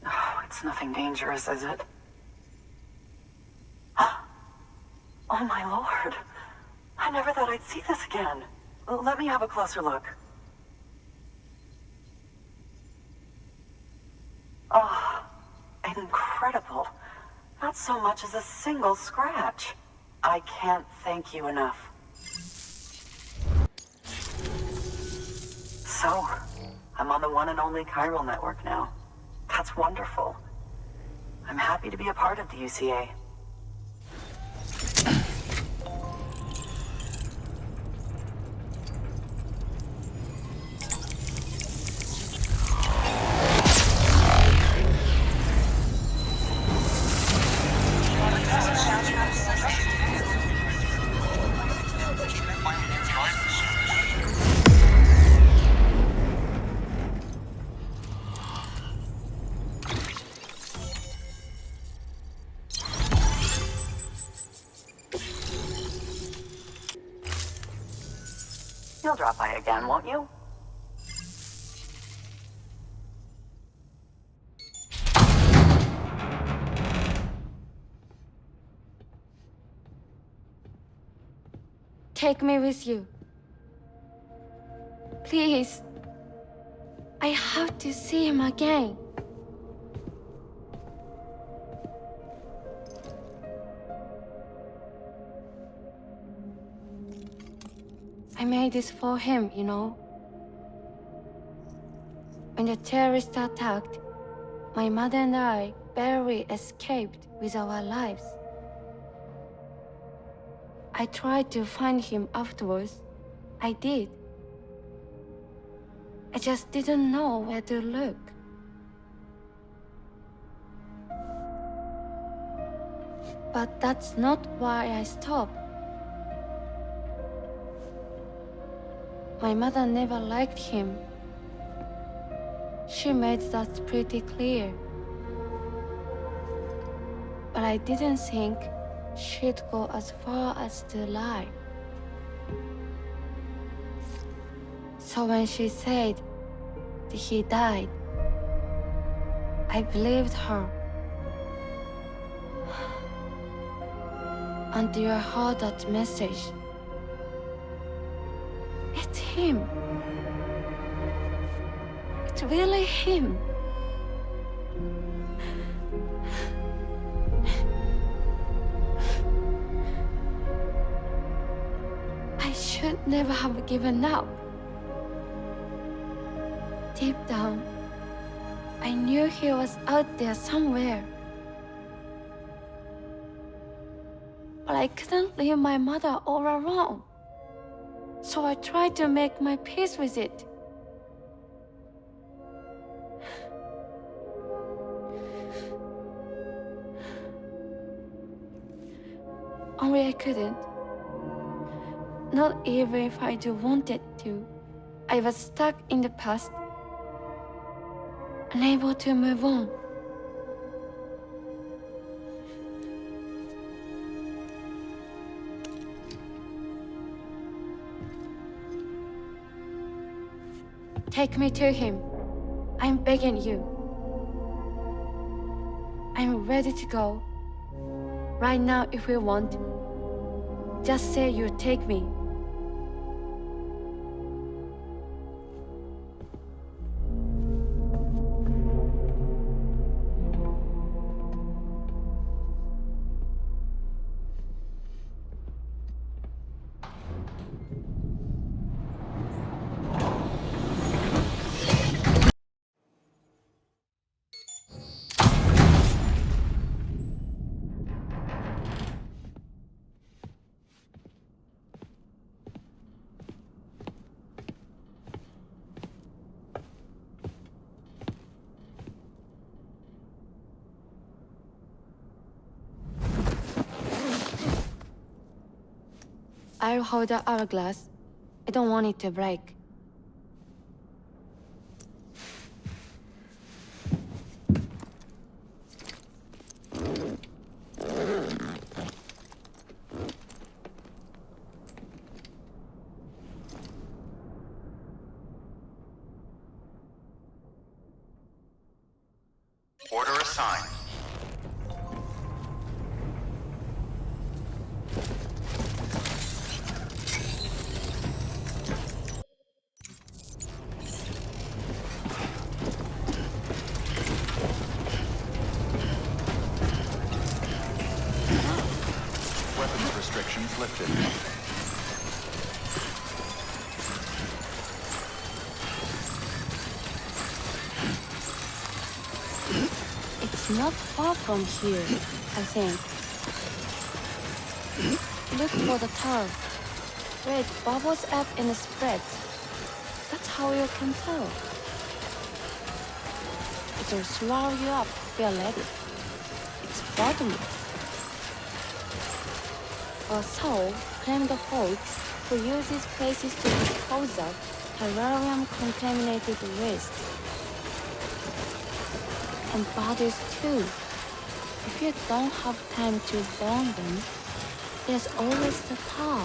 Oh, it's nothing dangerous, is it? Oh my lord. I never thought I'd see this again. Let me have a closer look. Oh, incredible. Not so much as a single scratch. I can't thank you enough. So, I'm on the one and only chiral network now. That's wonderful. I'm happy to be a part of the UCA. You'll drop by again, won't you? Take me with you. Please. I have to see him again. I made this for him, you know. When the terrorists attacked, my mother and I barely escaped with our lives. I tried to find him afterwards. I did. I just didn't know where to look. But that's not why I stopped. My mother never liked him. She made that pretty clear. But I didn't think she'd go as far as to lie. So when she said that he died, I believed her. Until I heard that message. It's him. It's really him. could never have given up. Deep down, I knew he was out there somewhere. But I couldn't leave my mother all alone. So I tried to make my peace with it. Only I couldn't. Not even if I do wanted to. I was stuck in the past, unable to move on. Take me to him. I'm begging you. I'm ready to go. Right now, if you want. Just say you take me. I'll hold the hourglass. I don't want it to break. Order assigned. Weapons restrictions lifted. It's not far from here, I think. Look for the tower. Where it bubbles up and spreads. That's how you can tell. It'll swallow you up if you're ready. It's bottomless. Our soul claimed the folks who use these places to dispose of terrarium-contaminated waste. And bodies too. If you don't have time to burn them, there's always the tar.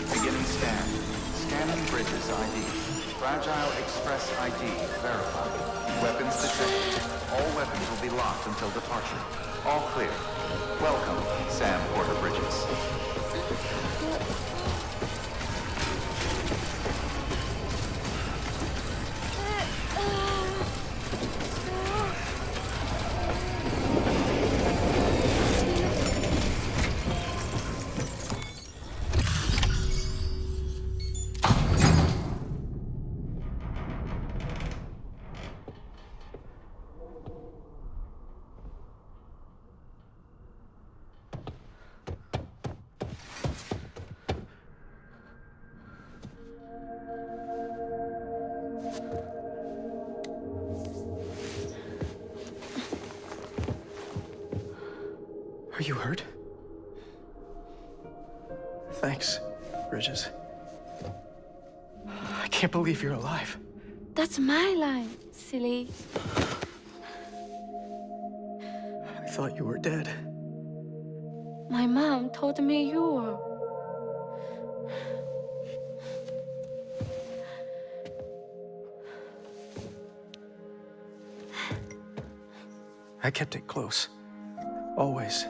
Beginning scan. Scanning bridges ID. Fragile Express ID verified. Weapons detected. All weapons will be locked until departure. All clear. Welcome, Sam Porter Bridges. Are you hurt? Thanks, Bridges. I can't believe you're alive. That's my line, silly. I thought you were dead. My mom told me you were. I kept it close. Always.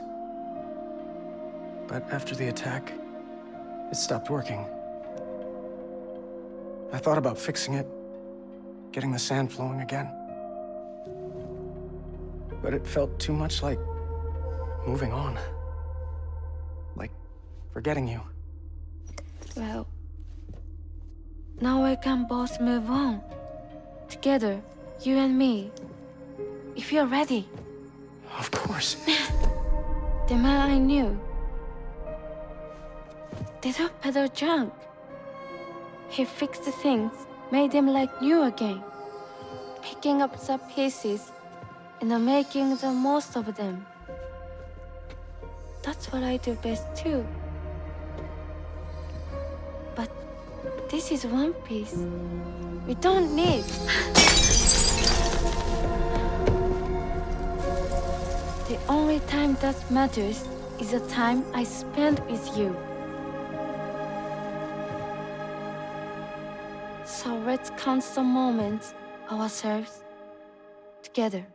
But after the attack, it stopped working. I thought about fixing it, getting the sand flowing again. But it felt too much like moving on. Like forgetting you. Well, now we can both move on. Together, you and me. If you're ready. Of course. The man I knew. They don't peddle junk. He fixed things, made them like new again. Picking up the pieces and making the most of them. That's what I do best too. But this is one piece we don't need. The only time that matters is the time I spend with you. So let's count the moments ourselves together.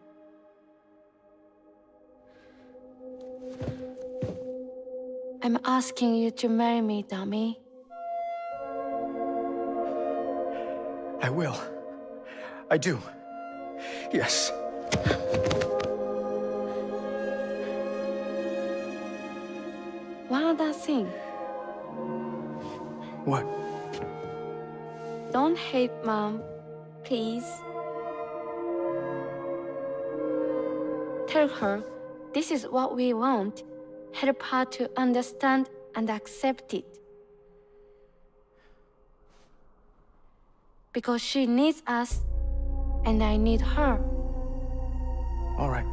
I'm asking you to marry me, dummy. I will. I do. Yes. One other thing. What? Don't hate Mom, please. Tell her this is what we want. Help her to understand and accept it. Because she needs us, and I need her. All right.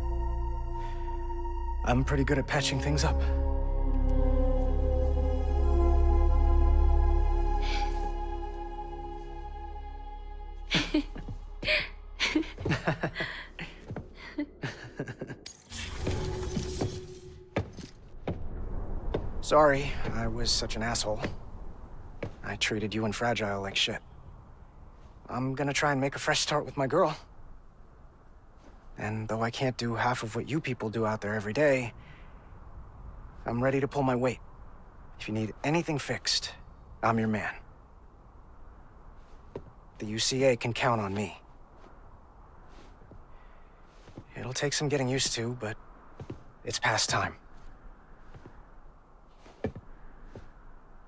I'm pretty good at patching things up. Sorry, I was such an asshole. I treated you and Fragile like shit. I'm gonna try and make a fresh start with my girl. And though I can't do half of what you people do out there every day, I'm ready to pull my weight. If you need anything fixed, I'm your man. The UCA can count on me. It'll take some getting used to, but it's past time.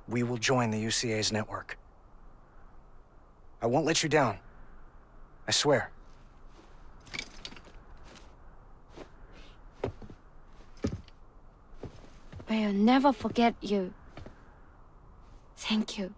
We will join the UCA's network. I won't let you down. I swear. We'll never forget you. Thank you.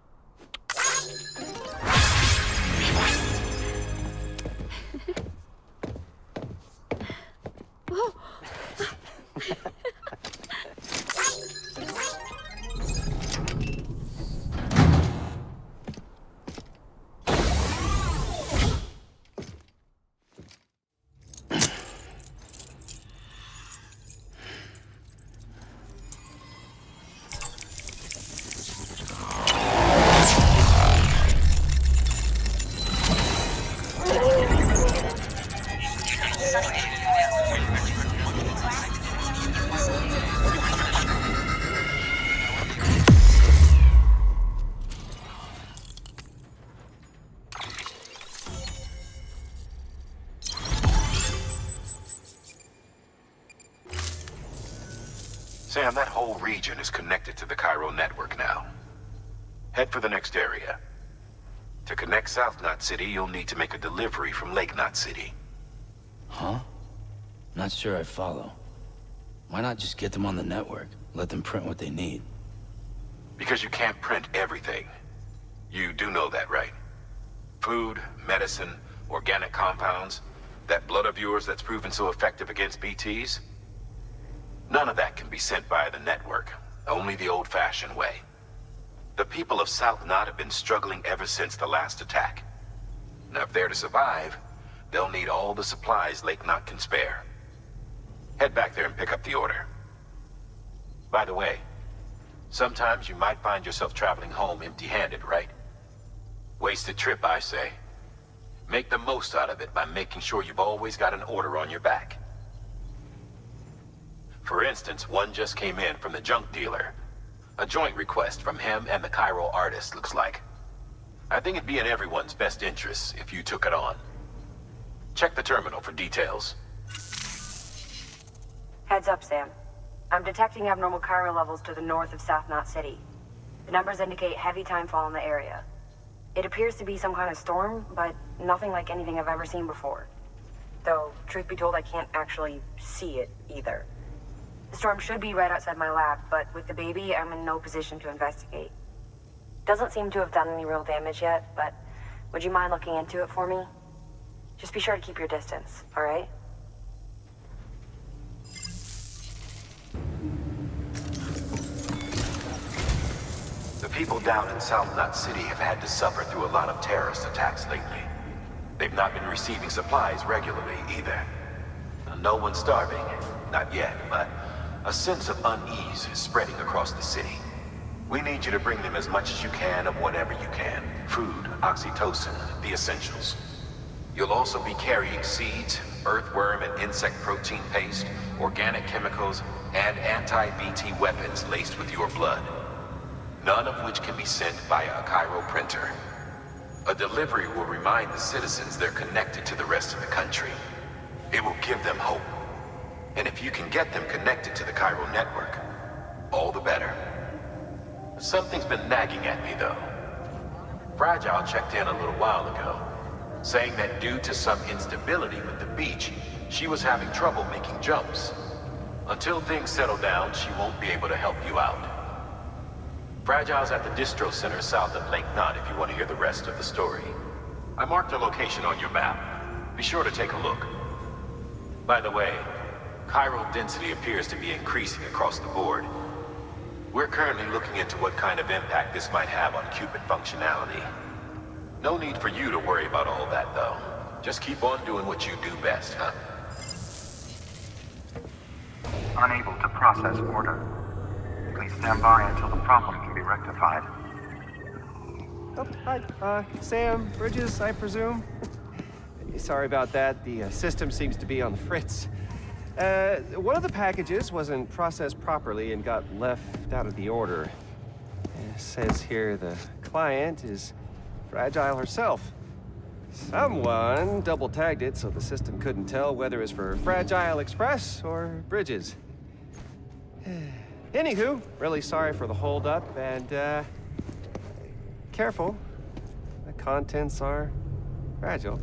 Sam, that whole region is connected to the Cairo network now. Head for the next area. To connect South Knot City, you'll need to make a delivery from Lake Knot City. Huh? Not sure I follow. Why not just get them on the network? Let them print what they need. Because you can't print everything. You do know that, right? Food, medicine, organic compounds, that blood of yours that's proven so effective against BTs? None of that can be sent via the network, only the old-fashioned way. The people of South Knot have been struggling ever since the last attack. Now, if they're to survive, they'll need all the supplies Lake Knot can spare. Head back there and pick up the order. By the way, sometimes you might find yourself traveling home empty-handed, right? Wasted trip, I say. Make the most out of it by making sure you've always got an order on your back. For instance, one just came in from the junk dealer. A joint request from him and the Cairo artist, looks like. I think it'd be in everyone's best interest if you took it on. Check the terminal for details. Heads up, Sam. I'm detecting abnormal Cairo levels to the north of South Knot City. The numbers indicate heavy timefall in the area. It appears to be some kind of storm, but nothing like anything I've ever seen before. Though, truth be told, I can't actually see it either. The storm should be right outside my lab, but with the baby, I'm in no position to investigate. Doesn't seem to have done any real damage yet, but would you mind looking into it for me? Just be sure to keep your distance, all right? The people down in South Knot City have had to suffer through a lot of terrorist attacks lately. They've not been receiving supplies regularly either. No one's starving, not yet, but a sense of unease is spreading across the city. We need you to bring them as much as you can of whatever you can. Food, oxytocin, the essentials. You'll also be carrying seeds, earthworm and insect protein paste, organic chemicals, and anti-BT weapons laced with your blood. None of which can be sent via a Cairo printer. A delivery will remind the citizens they're connected to the rest of the country. It will give them hope. And if you can get them connected to the Cairo network, all the better. Something's been nagging at me, though. Fragile checked in a little while ago, saying that due to some instability with the beach, she was having trouble making jumps. Until things settle down, she won't be able to help you out. Fragile's at the distro center south of Lake Knot if you want to hear the rest of the story. I marked her location on your map. Be sure to take a look. By the way, chiral density appears to be increasing across the board. We're currently looking into what kind of impact this might have on Cupid functionality. No need for you to worry about all that, though. Just keep on doing what you do best, huh? Unable to process order. Please stand by until the problem can be rectified. Oh, hi. Sam, Bridges, I presume? Sorry about that. The system seems to be on the fritz. One of the packages wasn't processed properly and got left out of the order. It says here the client is Fragile herself. Someone double-tagged it so the system couldn't tell whether it was for Fragile Express or Bridges. Anywho, really sorry for the holdup, and careful. The contents are fragile.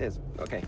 Yes, okay.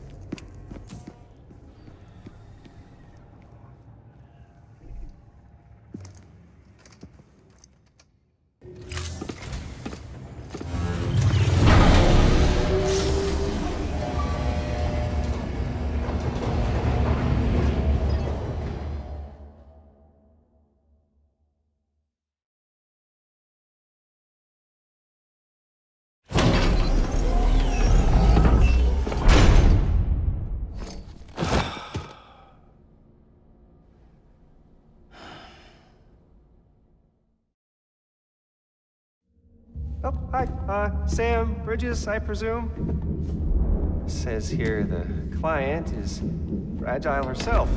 Oh, hi. Sam, Bridges, I presume? Says here the client is Fragile herself.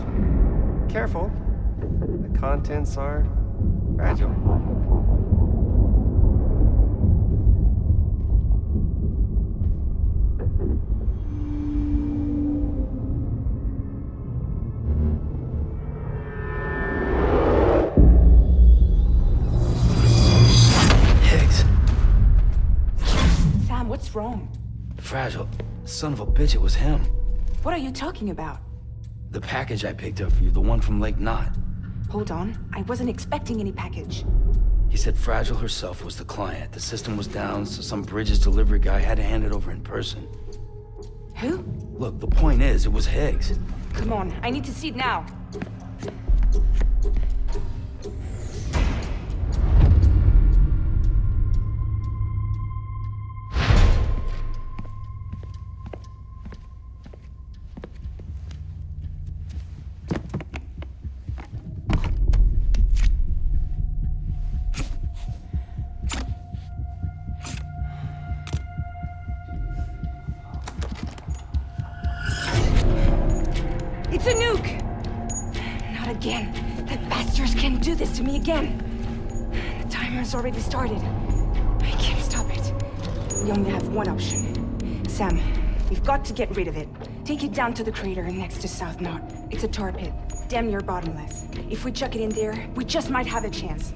Careful. The contents are fragile. What's wrong? Fragile. Son of a bitch, it was him. What are you talking about? The package I picked up for you, the one from Lake Knot. Hold on. I wasn't expecting any package. He said Fragile herself was the client. The system was down, so some Bridges delivery guy had to hand it over in person. Who? Look, the point is, it was Higgs. Come on, I need to see it now. It's a nuke! Not again. That bastards can't do this to me again. The timer's already started. I can't stop it. We only have one option. Sam, we've got to get rid of it. Take it down to the crater next to South Knot. It's a tar pit. Damn near bottomless. If we chuck it in there, we just might have a chance.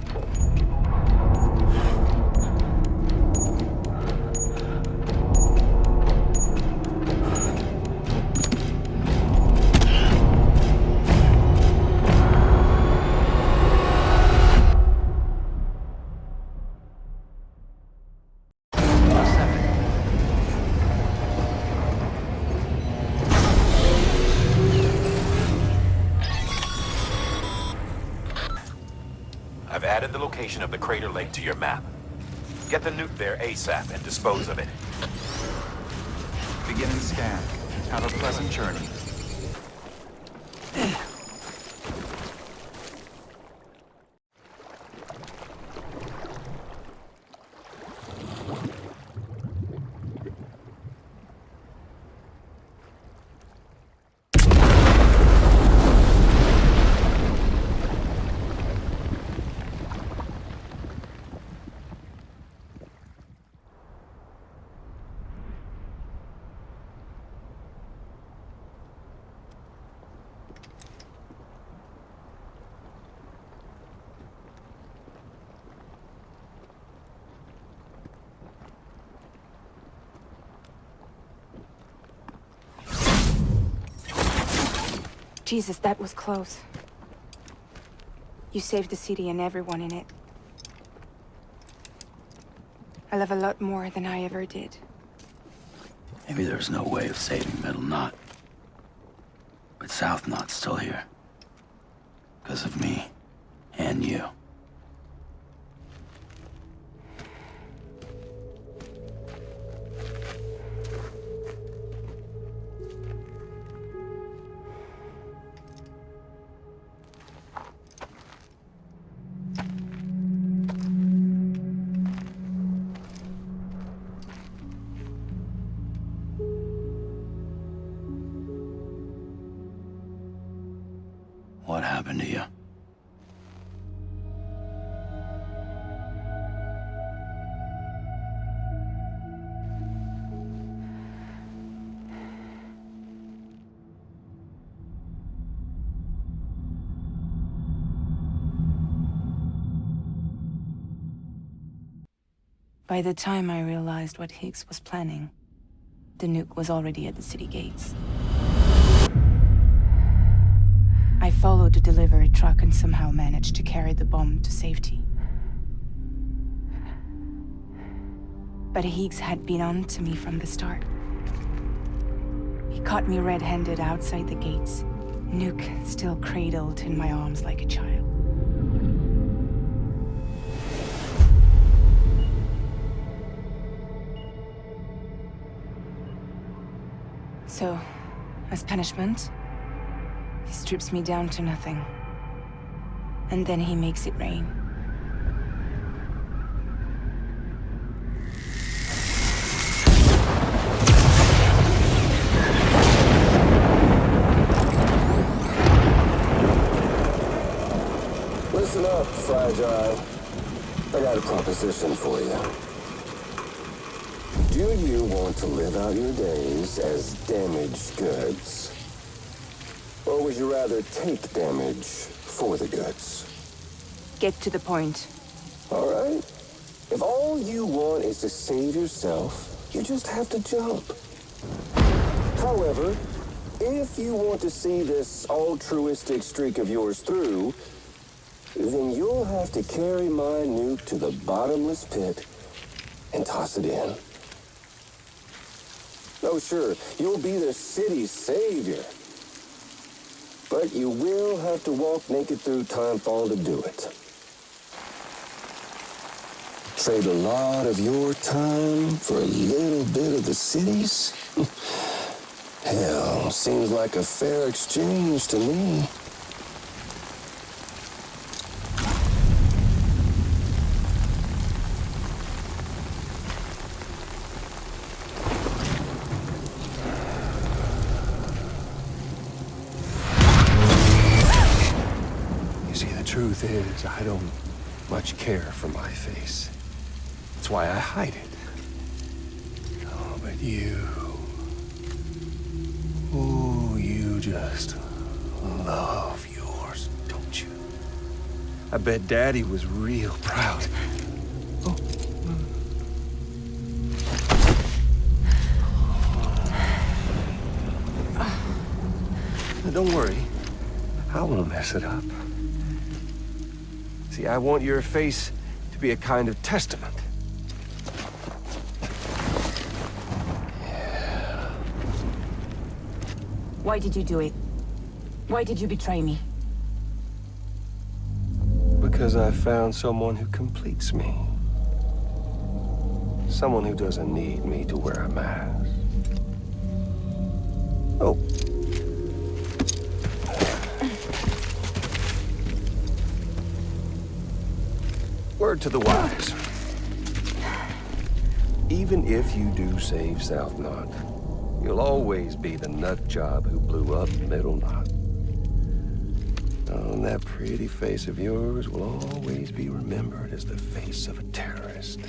I've added the location of the crater lake to your map. Get the nuke there ASAP and dispose of it. Beginning scan. Have a pleasant journey. Jesus, that was close. You saved the city and everyone in it. I love a lot more than I ever did. Maybe there's no way of saving Middle Knot. But South Knot's still here. Because of me. And you. What happened to you? By the time I realized what Higgs was planning, the nuke was already at the city gates. I followed the delivery truck and somehow managed to carry the bomb to safety. But Higgs had been on to me from the start. He caught me red-handed outside the gates, nuke still cradled in my arms like a child. So, as punishment, he strips me down to nothing. And then he makes it rain. Listen up, Fragile. I got a proposition for you. Do you want to live out your days as damaged goods? Or would you rather take damage for the goods? Get to the point. All right. If all you want is to save yourself, you just have to jump. However, if you want to see this altruistic streak of yours through, then you'll have to carry my nuke to the bottomless pit and toss it in. Oh, sure, you'll be the city's savior. But you will have to walk naked through Timefall to do it. Trade a lot of your time for a little bit of the city's? Hell, seems like a fair exchange to me. Truth is, I don't much care for my face. That's why I hide it. Oh, but you... Oh, you just love yours, don't you? I bet Daddy was real proud. Oh. Now, don't worry. I won't mess it up. See, I want your face to be a kind of testament. Yeah. Why did you do it? Why did you betray me? Because because I found someone who completes me. Someone who doesn't need me to wear a mask. Oh. Word to the wise. Even if you do save South Knot, you'll always be the nut job who blew up Middle Knot. Oh, and that pretty face of yours will always be remembered as the face of a terrorist.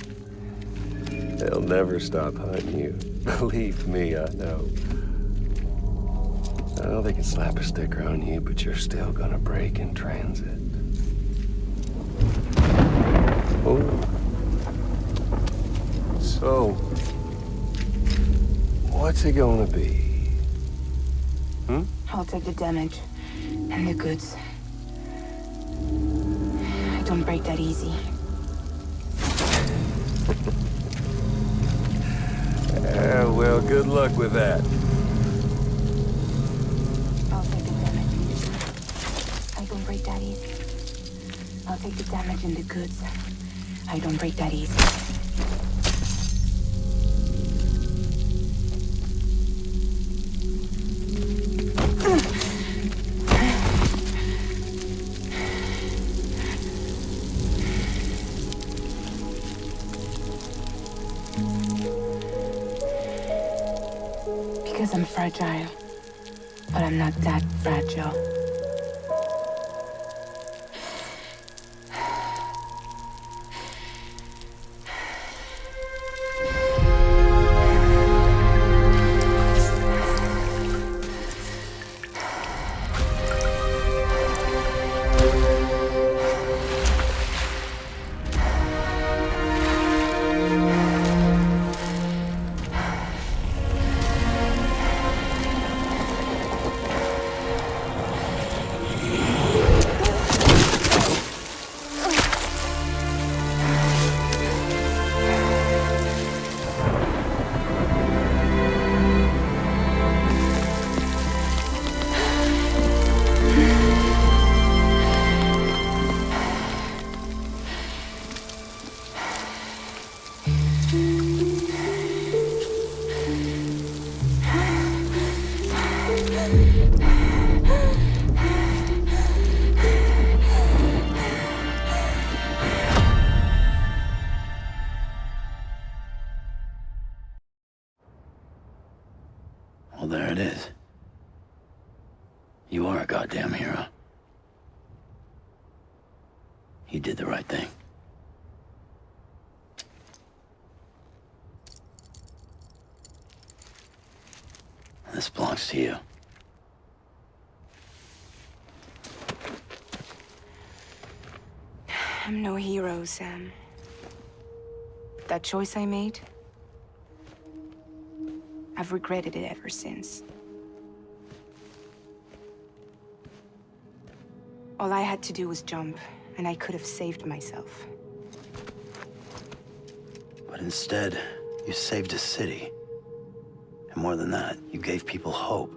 They'll never stop hunting you. Believe me, I know. Oh, they can slap a sticker on you, but you're still gonna break in transit. Oh. So, what's it gonna be? I'll take the damage and the goods. I don't break that easy. Well, good luck with that. I'll take the damage and the goods. I don't break that easy. I'll take the damage and the goods. I don't break that easy. Because I'm fragile. But I'm not that fragile. Well, there it is. You are a goddamn hero. You did the right thing. This belongs to you. I'm no hero, Sam. That choice I made, I've regretted it ever since. All I had to do was jump, and I could have saved myself. But instead, you saved a city. And more than that, you gave people hope.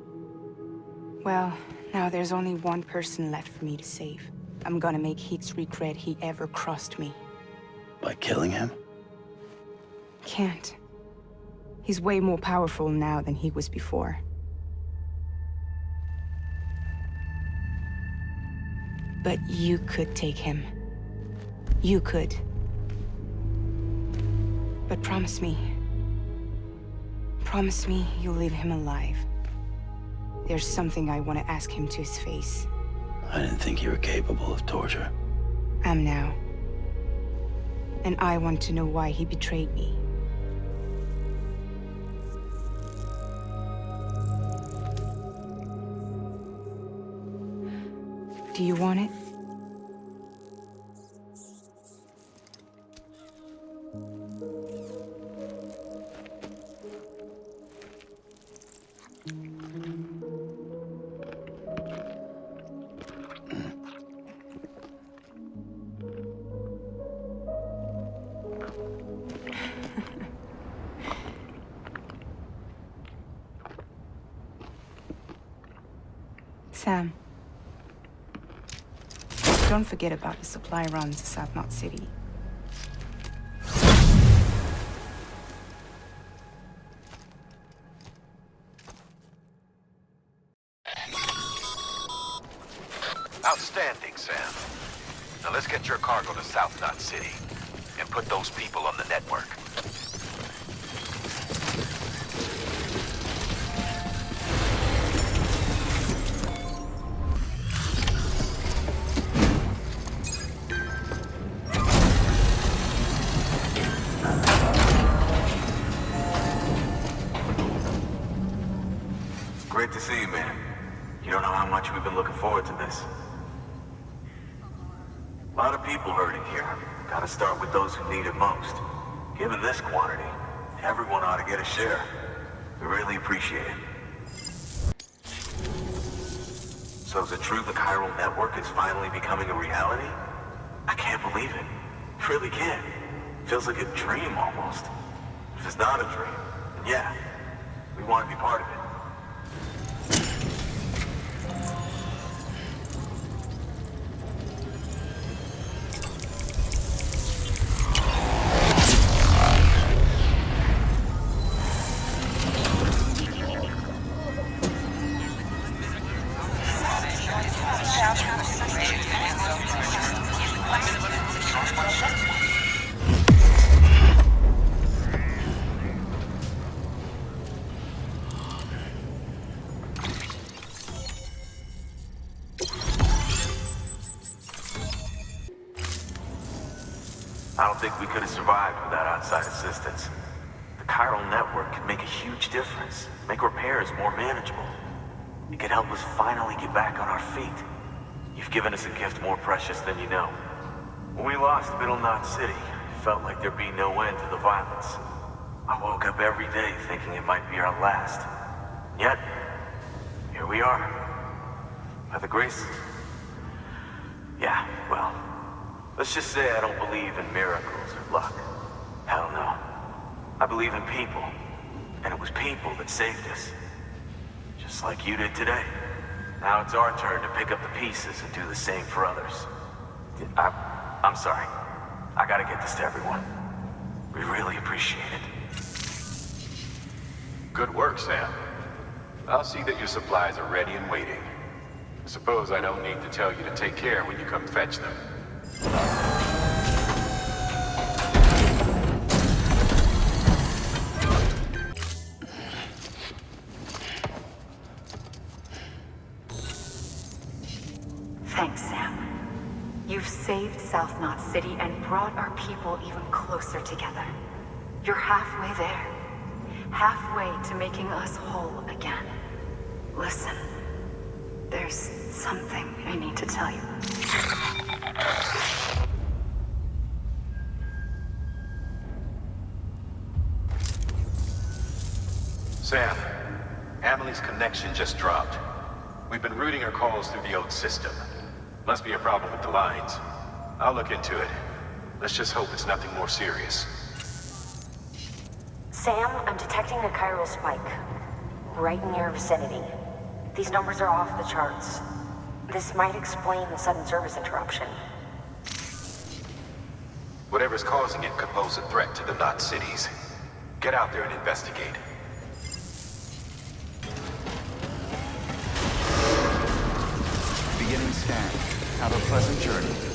Well, now there's only one person left for me to save. I'm gonna make Heats regret he ever crossed me. By killing him? Can't. He's way more powerful now than he was before. But you could take him. You could. But promise me. Promise me you'll leave him alive. There's something I want to ask him to his face. I didn't think you were capable of torture. Am now. And I want to know why he betrayed me. Do you want it? Sam. Don't forget about the supply run to South Knot City. Outstanding, Sam. Now let's get your cargo to South Knot City and put those people on the network. Great to see you, man. You don't know how much we've been looking forward to this. A lot of people hurting here. Gotta start with those who need it most. Given this quantity, everyone ought to get a share. We really appreciate it. So is it true the chiral network is finally becoming a reality? I can't believe it. Really can't. Feels like a dream almost. If it's not a dream, then yeah, we want to be part of it. I don't think we could have survived without outside assistance. The chiral network could make a huge difference, make repairs more manageable. It could help us finally get back on our feet. You've given us a gift more precious than you know. When we lost Middle Knot City, it felt like there'd be no end to the violence. I woke up every day thinking it might be our last. Yet, here we are. By the grace... Yeah, well... Let's just say I don't believe in miracles or luck. Hell no. I believe in people. And it was people that saved us. Just like you did today. Now it's our turn to pick up the pieces and do the same for others. I'm sorry. I gotta get this to everyone. We really appreciate it. Good work, Sam. I'll see that your supplies are ready and waiting. I suppose I don't need to tell you to take care when you come fetch them. Thanks, Sam. You've saved South Knot City and brought our people even closer together. You're halfway there. Halfway to making us whole again. Listen, there's something I need to tell you. Sam, Amelie's connection just dropped. We've been routing her calls through the old system. Must be a problem with the lines. I'll look into it. Let's just hope it's nothing more serious. Sam, I'm detecting a chiral spike. Right in your vicinity. These numbers are off the charts. This might explain the sudden service interruption. Whatever's causing it could pose a threat to the Knot cities. Get out there and investigate. Beginning scan. Have a pleasant journey.